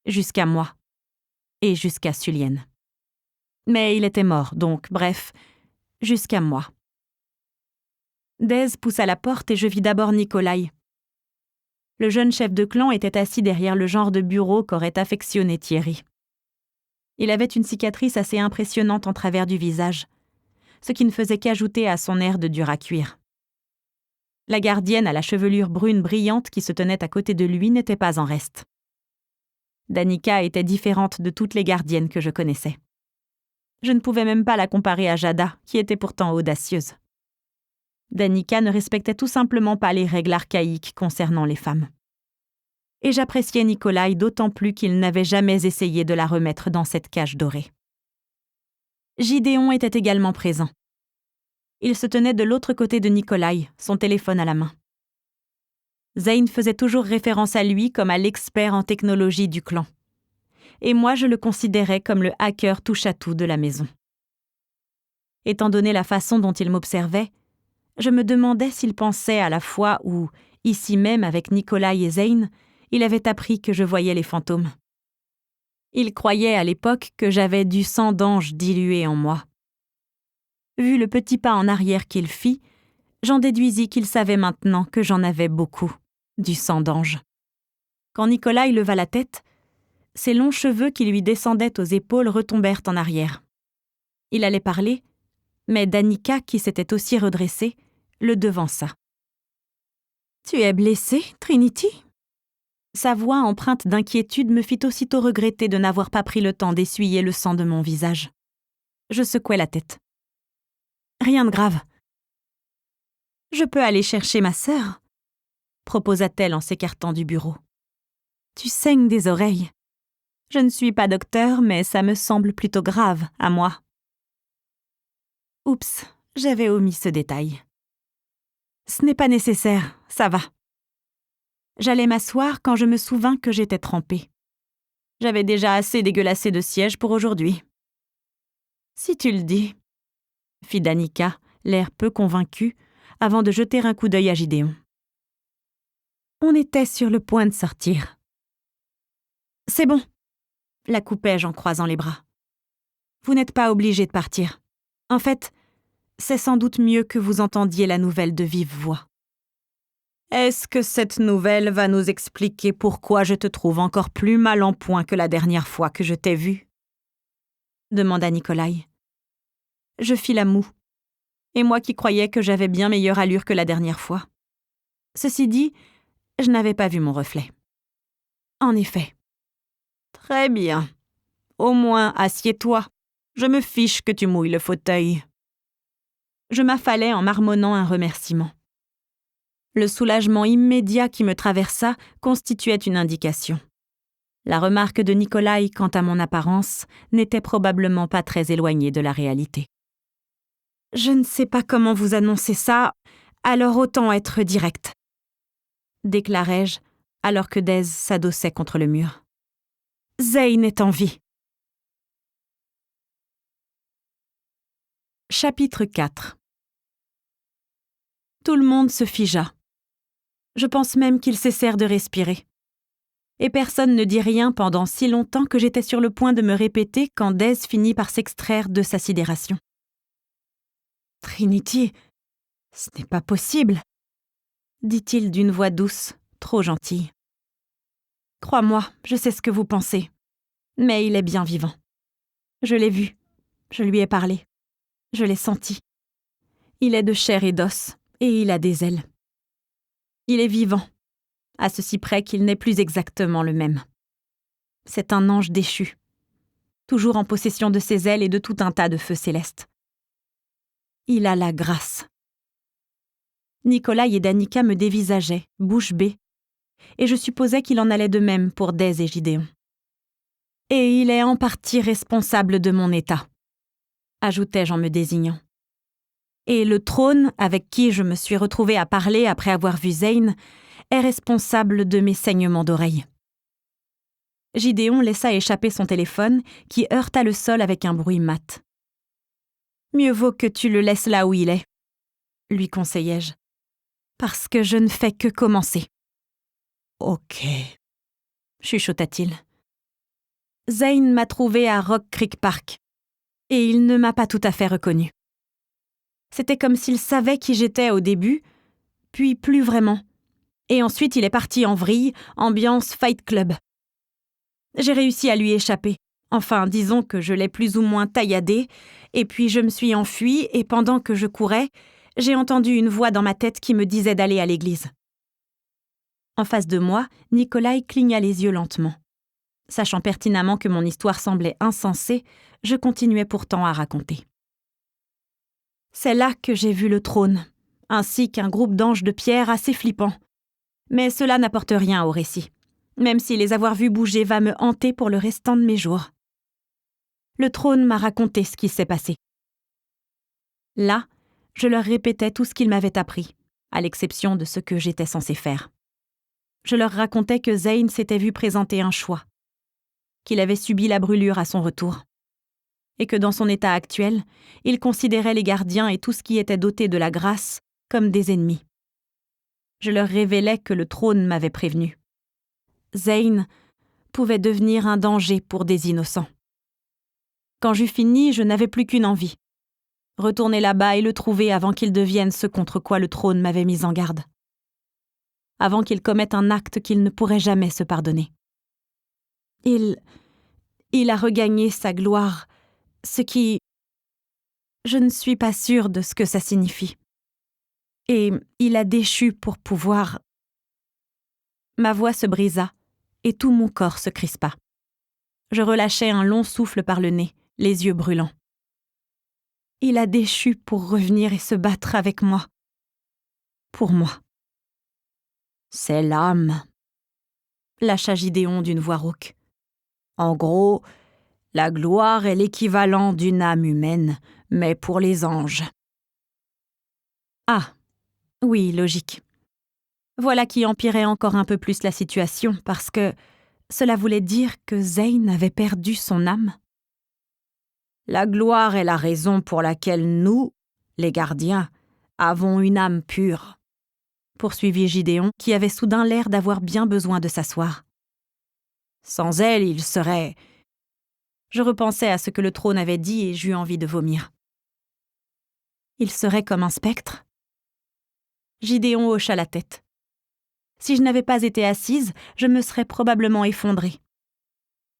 Jusqu'à moi. Et jusqu'à Sulienne. Mais il était mort, donc, bref, jusqu'à moi. Dez poussa la porte et je vis d'abord Nikolai. Le jeune chef de clan était assis derrière le genre de bureau qu'aurait affectionné Thierry. Il avait une cicatrice assez impressionnante en travers du visage, ce qui ne faisait qu'ajouter à son air de dur à cuire. La gardienne à la chevelure brune brillante qui se tenait à côté de lui n'était pas en reste. Danica était différente de toutes les gardiennes que je connaissais. Je ne pouvais même pas la comparer à Jada, qui était pourtant audacieuse. Danica ne respectait tout simplement pas les règles archaïques concernant les femmes. Et j'appréciais Nikolai d'autant plus qu'il n'avait jamais essayé de la remettre dans cette cage dorée. Gideon était également présent. Il se tenait de l'autre côté de Nikolai, son téléphone à la main. Zane faisait toujours référence à lui comme à l'expert en technologie du clan. Et moi, je le considérais comme le hacker touche-à-tout de la maison. Étant donné la façon dont il m'observait, je me demandais s'il pensait à la fois où, ici même avec Nikolai et Zane, il avait appris que je voyais les fantômes. Il croyait à l'époque que j'avais du sang d'ange dilué en moi. Vu le petit pas en arrière qu'il fit, j'en déduisis qu'il savait maintenant que j'en avais beaucoup, du sang d'ange. Quand Nikolai leva la tête, ses longs cheveux qui lui descendaient aux épaules retombèrent en arrière. Il allait parler, mais Danica, qui s'était aussi redressée, le devança. « Tu es blessée, Trinity ?» Sa voix empreinte d'inquiétude me fit aussitôt regretter de n'avoir pas pris le temps d'essuyer le sang de mon visage. Je secouai la tête. « Rien de grave. »« Je peux aller chercher ma sœur ?» proposa-t-elle en s'écartant du bureau. « Tu saignes des oreilles. Je ne suis pas docteur, mais ça me semble plutôt grave à moi. » Oups, j'avais omis ce détail. « Ce n'est pas nécessaire, ça va. » J'allais m'asseoir quand je me souvins que j'étais trempée. J'avais déjà assez dégueulassé de siège pour aujourd'hui. « Si tu le dis, » fit Danica, l'air peu convaincu, avant de jeter un coup d'œil à Gideon. On était sur le point de sortir. « C'est bon, » la coupai-je en croisant les bras. « Vous n'êtes pas obligé de partir. En fait, c'est sans doute mieux que vous entendiez la nouvelle de vive voix. » « Est-ce que cette nouvelle va nous expliquer pourquoi je te trouve encore plus mal en point que la dernière fois que je t'ai vue ?» demanda Nikolai. Je fis la moue, et moi qui croyais que j'avais bien meilleure allure que la dernière fois. Ceci dit, je n'avais pas vu mon reflet. En effet. « Très bien. Au moins, assieds-toi. Je me fiche que tu mouilles le fauteuil. » Je m'affalai en marmonnant un remerciement. Le soulagement immédiat qui me traversa constituait une indication. La remarque de Nikolai quant à mon apparence n'était probablement pas très éloignée de la réalité. « Je ne sais pas comment vous annoncer ça, alors autant être direct, » déclarai-je alors que Dez s'adossait contre le mur. « Zane est en vie. » Chapitre 4. Tout le monde se figea. Je pense même qu'ils cessèrent de respirer. Et personne ne dit rien pendant si longtemps que j'étais sur le point de me répéter quand Dez finit par s'extraire de sa sidération. « Trinity, ce n'est pas possible, » dit-il d'une voix douce, trop gentille. « Crois-moi, je sais ce que vous pensez, mais il est bien vivant. Je l'ai vu, je lui ai parlé, je l'ai senti. Il est de chair et d'os, et il a des ailes. Il est vivant, à ceci près qu'il n'est plus exactement le même. C'est un ange déchu, toujours en possession de ses ailes et de tout un tas de feux célestes. Il a la grâce. » Nikolai et Danica me dévisageaient, bouche bée, et je supposais qu'il en allait de même pour Dez et Gideon. « Et il est en partie responsable de mon état, » ajoutai-je en me désignant. « Et le trône, avec qui je me suis retrouvée à parler après avoir vu Zane, est responsable de mes saignements d'oreilles. Gideon laissa échapper son téléphone, qui heurta le sol avec un bruit mat. « Mieux vaut que tu le laisses là où il est, » lui conseillai-je, « parce que je ne fais que commencer. »« Ok, » chuchota-t-il. Zane m'a trouvé à Rock Creek Park, et il ne m'a pas tout à fait reconnue. C'était comme s'il savait qui j'étais au début, puis plus vraiment. Et ensuite il est parti en vrille, ambiance Fight Club. J'ai réussi à lui échapper. Enfin, disons que je l'ai plus ou moins tailladé, et puis je me suis enfuie, et pendant que je courais, j'ai entendu une voix dans ma tête qui me disait d'aller à l'église. En face de moi, Nikolai cligna les yeux lentement. Sachant pertinemment que mon histoire semblait insensée, je continuais pourtant à raconter. C'est là que j'ai vu le trône, ainsi qu'un groupe d'anges de pierre assez flippants. Mais cela n'apporte rien au récit, même si les avoir vus bouger va me hanter pour le restant de mes jours. Le trône m'a raconté ce qui s'est passé. Là, je leur répétais tout ce qu'il m'avait appris, à l'exception de ce que j'étais censée faire. Je leur racontais que Zane s'était vu présenter un choix, qu'il avait subi la brûlure à son retour, et que dans son état actuel, il considérait les gardiens et tout ce qui était doté de la grâce comme des ennemis. Je leur révélais que le trône m'avait prévenu. Zane pouvait devenir un danger pour des innocents. Quand j'eus fini, je n'avais plus qu'une envie. Retourner là-bas et le trouver avant qu'il devienne ce contre quoi le trône m'avait mis en garde. Avant qu'il commette un acte qu'il ne pourrait jamais se pardonner. Il a regagné sa gloire, ce qui... Je ne suis pas sûre de ce que ça signifie. Et il a déchu pour pouvoir... Ma voix se brisa, et tout mon corps se crispa. Je relâchai un long souffle par le nez, les yeux brûlants. Il a déchu pour revenir et se battre avec moi. Pour moi. C'est l'âme, lâcha Gideon d'une voix rauque. En gros, la gloire est l'équivalent d'une âme humaine, mais pour les anges. Ah, oui, logique. Voilà qui empirait encore un peu plus la situation, parce que cela voulait dire que Zane avait perdu son âme. La gloire est la raison pour laquelle nous, les gardiens, avons une âme pure, poursuivit Gideon, qui avait soudain l'air d'avoir bien besoin de s'asseoir. Sans elle, il serait... Je repensais à ce que le trône avait dit et j'eus envie de vomir. Il serait comme un spectre? Gideon hocha la tête. Si je n'avais pas été assise, je me serais probablement effondrée.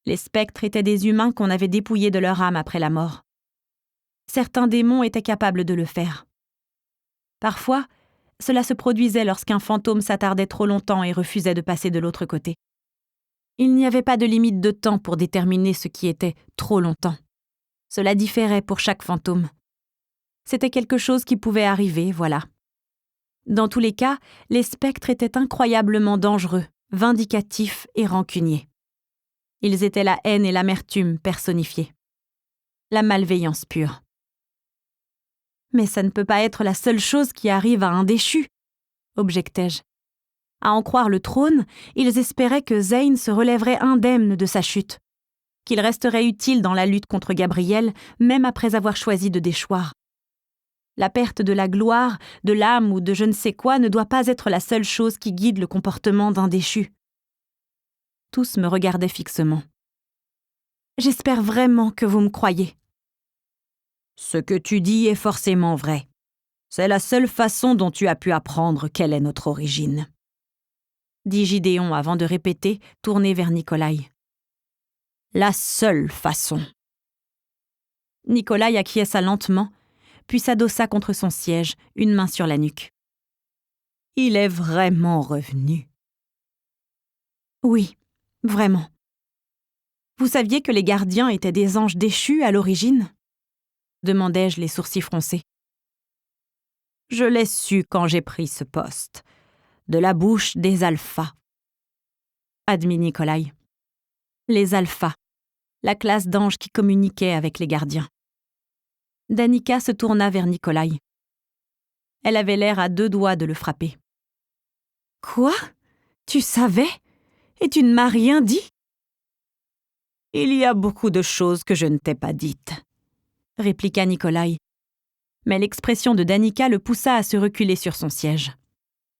Les spectres étaient des humains qu'on avait dépouillés de leur âme après la mort. Certains démons étaient capables de le faire. Parfois, cela se produisait lorsqu'un fantôme s'attardait trop longtemps et refusait de passer de l'autre côté. Il n'y avait pas de limite de temps pour déterminer ce qui était trop longtemps. Cela différait pour chaque fantôme. C'était quelque chose qui pouvait arriver, voilà. Dans tous les cas, les spectres étaient incroyablement dangereux, vindicatifs et rancuniers. Ils étaient la haine et l'amertume personnifiées. La malveillance pure. Mais ça ne peut pas être la seule chose qui arrive à un déchu, objectai-je. À en croire le trône, ils espéraient que Zane se relèverait indemne de sa chute, qu'il resterait utile dans la lutte contre Gabriel, même après avoir choisi de déchoir. La perte de la gloire, de l'âme ou de je ne sais quoi ne doit pas être la seule chose qui guide le comportement d'un déchu. Tous me regardaient fixement. « J'espère vraiment que vous me croyez. »« Ce que tu dis est forcément vrai. C'est la seule façon dont tu as pu apprendre quelle est notre origine. » dit Gideon avant de répéter, tourné vers Nikolai. « La seule façon. » Nikolai acquiesça lentement, puis s'adossa contre son siège, une main sur la nuque. « Il est vraiment revenu. » « Oui, vraiment. Vous saviez que les gardiens étaient des anges déchus à l'origine ?» demandai-je les sourcils froncés. « Je l'ai su quand j'ai pris ce poste, de la bouche des alphas, » admit Nikolai. Les alphas, la classe d'anges qui communiquaient avec les gardiens. Danica se tourna vers Nikolai. Elle avait l'air à 2 doigts de le frapper. « Quoi ? Tu savais ? Et tu ne m'as rien dit ?»« Il y a beaucoup de choses que je ne t'ai pas dites, » répliqua Nikolai. Mais l'expression de Danica le poussa à se reculer sur son siège.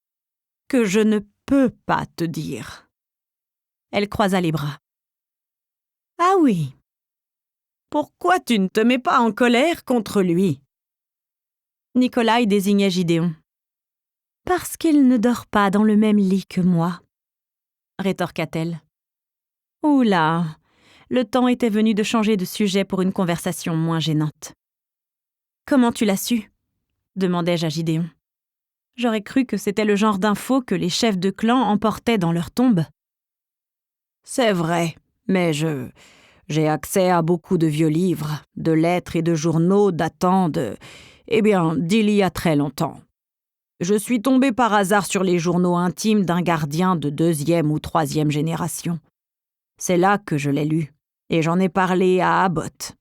« Que je ne peux pas te dire. » Elle croisa les bras. « Ah oui. Pourquoi tu ne te mets pas en colère contre lui ?» Nikolai désignait Gideon. « Parce qu'il ne dort pas dans le même lit que moi, » rétorqua-t-elle. Oula, le temps était venu de changer de sujet pour une conversation moins gênante. « Comment tu l'as su ?» demandai-je à Gideon. J'aurais cru que c'était le genre d'infos que les chefs de clan emportaient dans leur tombe. « C'est vrai, mais j'ai accès à beaucoup de vieux livres, de lettres et de journaux datant d'il y a très longtemps. Je suis tombé par hasard sur les journaux intimes d'un gardien de 2e ou 3e génération. C'est là que je l'ai lu, et j'en ai parlé à Abbott, »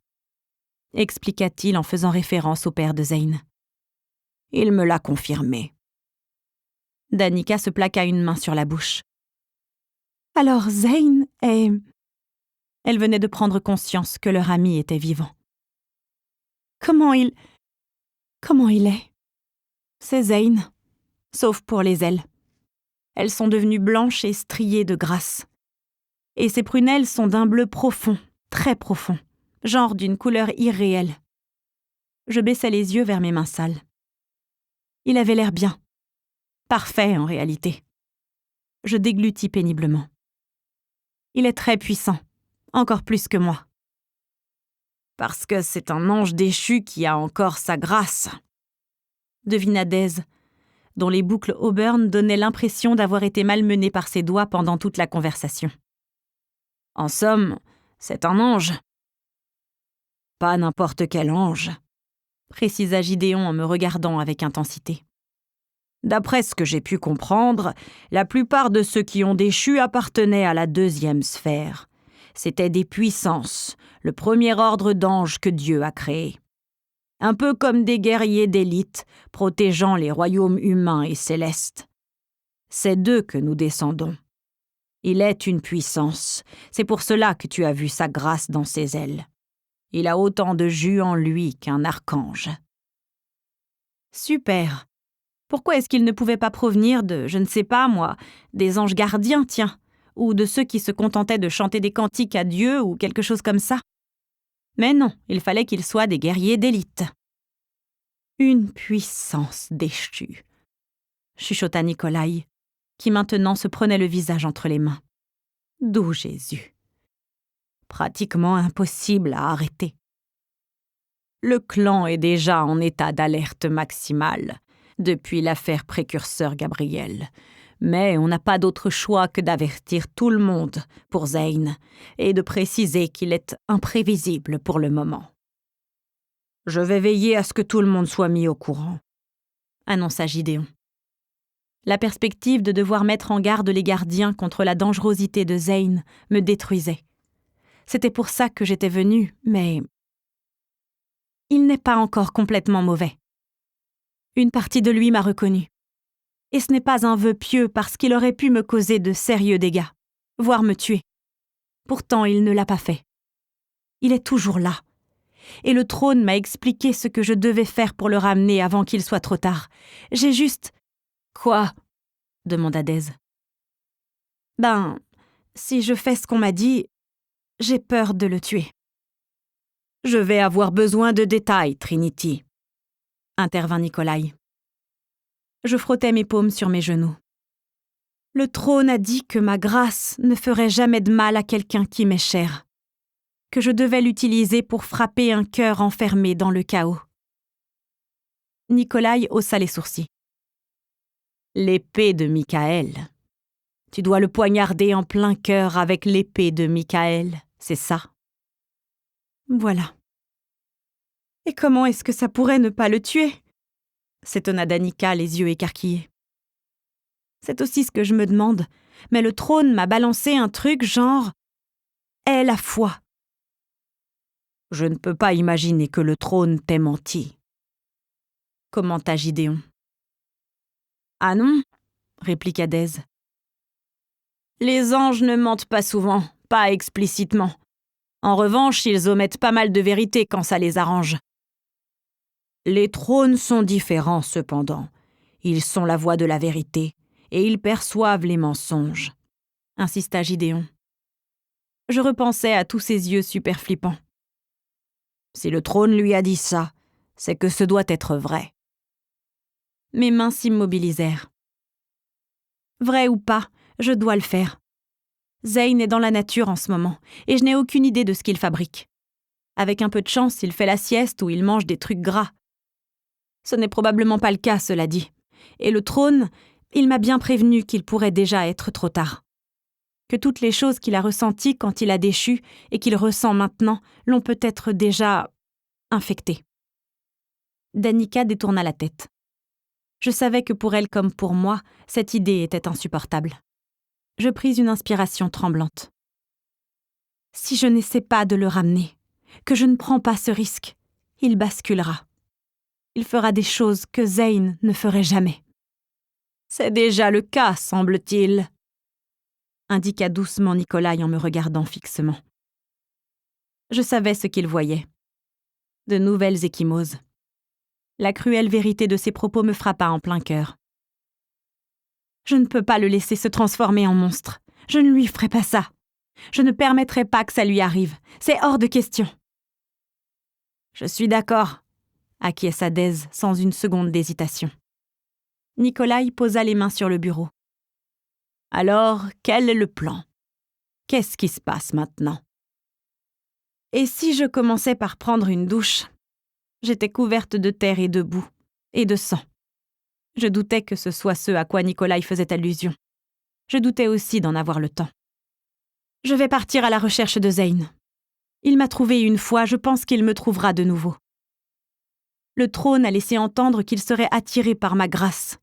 expliqua-t-il en faisant référence au père de Zane. Il me l'a confirmé. Danica se plaqua une main sur la bouche. « Alors Zane est... » Elle venait de prendre conscience que leur ami était vivant. « Comment il est ? C'est Zane, sauf pour les ailes. Elles sont devenues blanches et striées de grâce. Et ses prunelles sont d'un bleu profond, très profond, genre d'une couleur irréelle. » Je baissai les yeux vers mes mains sales. Il avait l'air bien. Parfait, en réalité. Je déglutis péniblement. Il est très puissant, encore plus que moi. Parce que c'est un ange déchu qui a encore sa grâce, devina Daze, dont les boucles auburn donnaient l'impression d'avoir été malmenées par ses doigts pendant toute la conversation. En somme, c'est un ange. Pas n'importe quel ange, précisa Gideon en me regardant avec intensité. D'après ce que j'ai pu comprendre, la plupart de ceux qui ont déchu appartenaient à la 2e sphère. C'étaient des puissances, le premier ordre d'anges que Dieu a créé. Un peu comme des guerriers d'élite protégeant les royaumes humains et célestes. C'est d'eux que nous descendons. Il est une puissance, c'est pour cela que tu as vu sa grâce dans ses ailes. Il a autant de jus en lui qu'un archange. Super. Pourquoi est-ce qu'il ne pouvait pas provenir de, je ne sais pas moi, des anges gardiens, tiens, ou de ceux qui se contentaient de chanter des cantiques à Dieu ou quelque chose comme ça ? Mais non, il fallait qu'ils soient des guerriers d'élite. Une puissance déchue, chuchota Nikolai, qui maintenant se prenait le visage entre les mains. D'où Jésus ? Pratiquement impossible à arrêter. Le clan est déjà en état d'alerte maximale depuis l'affaire précurseur Gabriel. Mais on n'a pas d'autre choix que d'avertir tout le monde pour Zane et de préciser qu'il est imprévisible pour le moment. Je vais veiller à ce que tout le monde soit mis au courant, annonça Gideon. La perspective de devoir mettre en garde les gardiens contre la dangerosité de Zane me détruisait. C'était pour ça que j'étais venue, mais... Il n'est pas encore complètement mauvais. Une partie de lui m'a reconnue. Et ce n'est pas un vœu pieux parce qu'il aurait pu me causer de sérieux dégâts, voire me tuer. Pourtant, il ne l'a pas fait. Il est toujours là. Et le trône m'a expliqué ce que je devais faire pour le ramener avant qu'il soit trop tard. J'ai juste... Quoi ? demanda Daze. Si je fais ce qu'on m'a dit, j'ai peur de le tuer. Je vais avoir besoin de détails, Trinity, intervint Nikolai. Je frottais mes paumes sur mes genoux. Le trône a dit que ma grâce ne ferait jamais de mal à quelqu'un qui m'est cher, que je devais l'utiliser pour frapper un cœur enfermé dans le chaos. Nikolai haussa les sourcils. L'épée de Michael. Tu dois le poignarder en plein cœur avec l'épée de Michael, c'est ça ? Voilà. Et comment est-ce que ça pourrait ne pas le tuer ? S'étonna Danica, les yeux écarquillés. C'est aussi ce que je me demande, mais le trône m'a balancé un truc genre « Aie la foi ». Je ne peux pas imaginer que le trône t'ait menti, commenta Gideon. Ah non, répliqua Daise. Les anges ne mentent pas souvent, pas explicitement. En revanche, ils omettent pas mal de vérités quand ça les arrange. Les trônes sont différents, cependant. Ils sont la voix de la vérité, et ils perçoivent les mensonges, insista Gideon. Je repensais à tous ces yeux super flippants. Si le trône lui a dit ça, c'est que ce doit être vrai. Mes mains s'immobilisèrent. Vrai ou pas, je dois le faire. Zane est dans la nature en ce moment, et je n'ai aucune idée de ce qu'il fabrique. Avec un peu de chance, il fait la sieste ou il mange des trucs gras. Ce n'est probablement pas le cas, cela dit. Et le trône, il m'a bien prévenu qu'il pourrait déjà être trop tard. Que toutes les choses qu'il a ressenties quand il a déchu et qu'il ressent maintenant l'ont peut-être déjà infecté. Danica détourna la tête. Je savais que pour elle comme pour moi, cette idée était insupportable. Je pris une inspiration tremblante. Si je n'essaie pas de le ramener, que je ne prends pas ce risque, il basculera. Il fera des choses que Zane ne ferait jamais. C'est déjà le cas, semble-t-il, indiqua doucement Nikolai en me regardant fixement. Je savais ce qu'il voyait. De nouvelles ecchymoses. La cruelle vérité de ses propos me frappa en plein cœur. Je ne peux pas le laisser se transformer en monstre. Je ne lui ferai pas ça. Je ne permettrai pas que ça lui arrive. C'est hors de question. Je suis d'accord, acquiesça Daise sans une seconde d'hésitation. Nikolai posa les mains sur le bureau. Alors, quel est le plan? Qu'est-ce qui se passe maintenant? Et si je commençais par prendre une douche? J'étais couverte de terre et de boue, et de sang. Je doutais que ce soit ce à quoi Nikolai faisait allusion. Je doutais aussi d'en avoir le temps. Je vais partir à la recherche de Zane. Il m'a trouvée une fois, je pense qu'il me trouvera de nouveau. Le trône a laissé entendre qu'il serait attiré par ma grâce.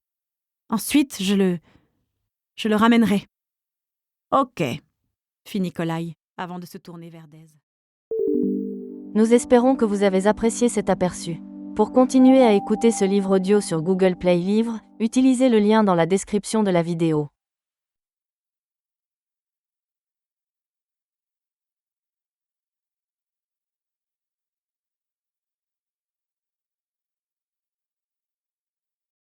Ensuite, je le ramènerai. Ok, fit Nikolai, avant de se tourner vers Daise. Nous espérons que vous avez apprécié cet aperçu. Pour continuer à écouter ce livre audio sur Google Play Livres, utilisez le lien dans la description de la vidéo.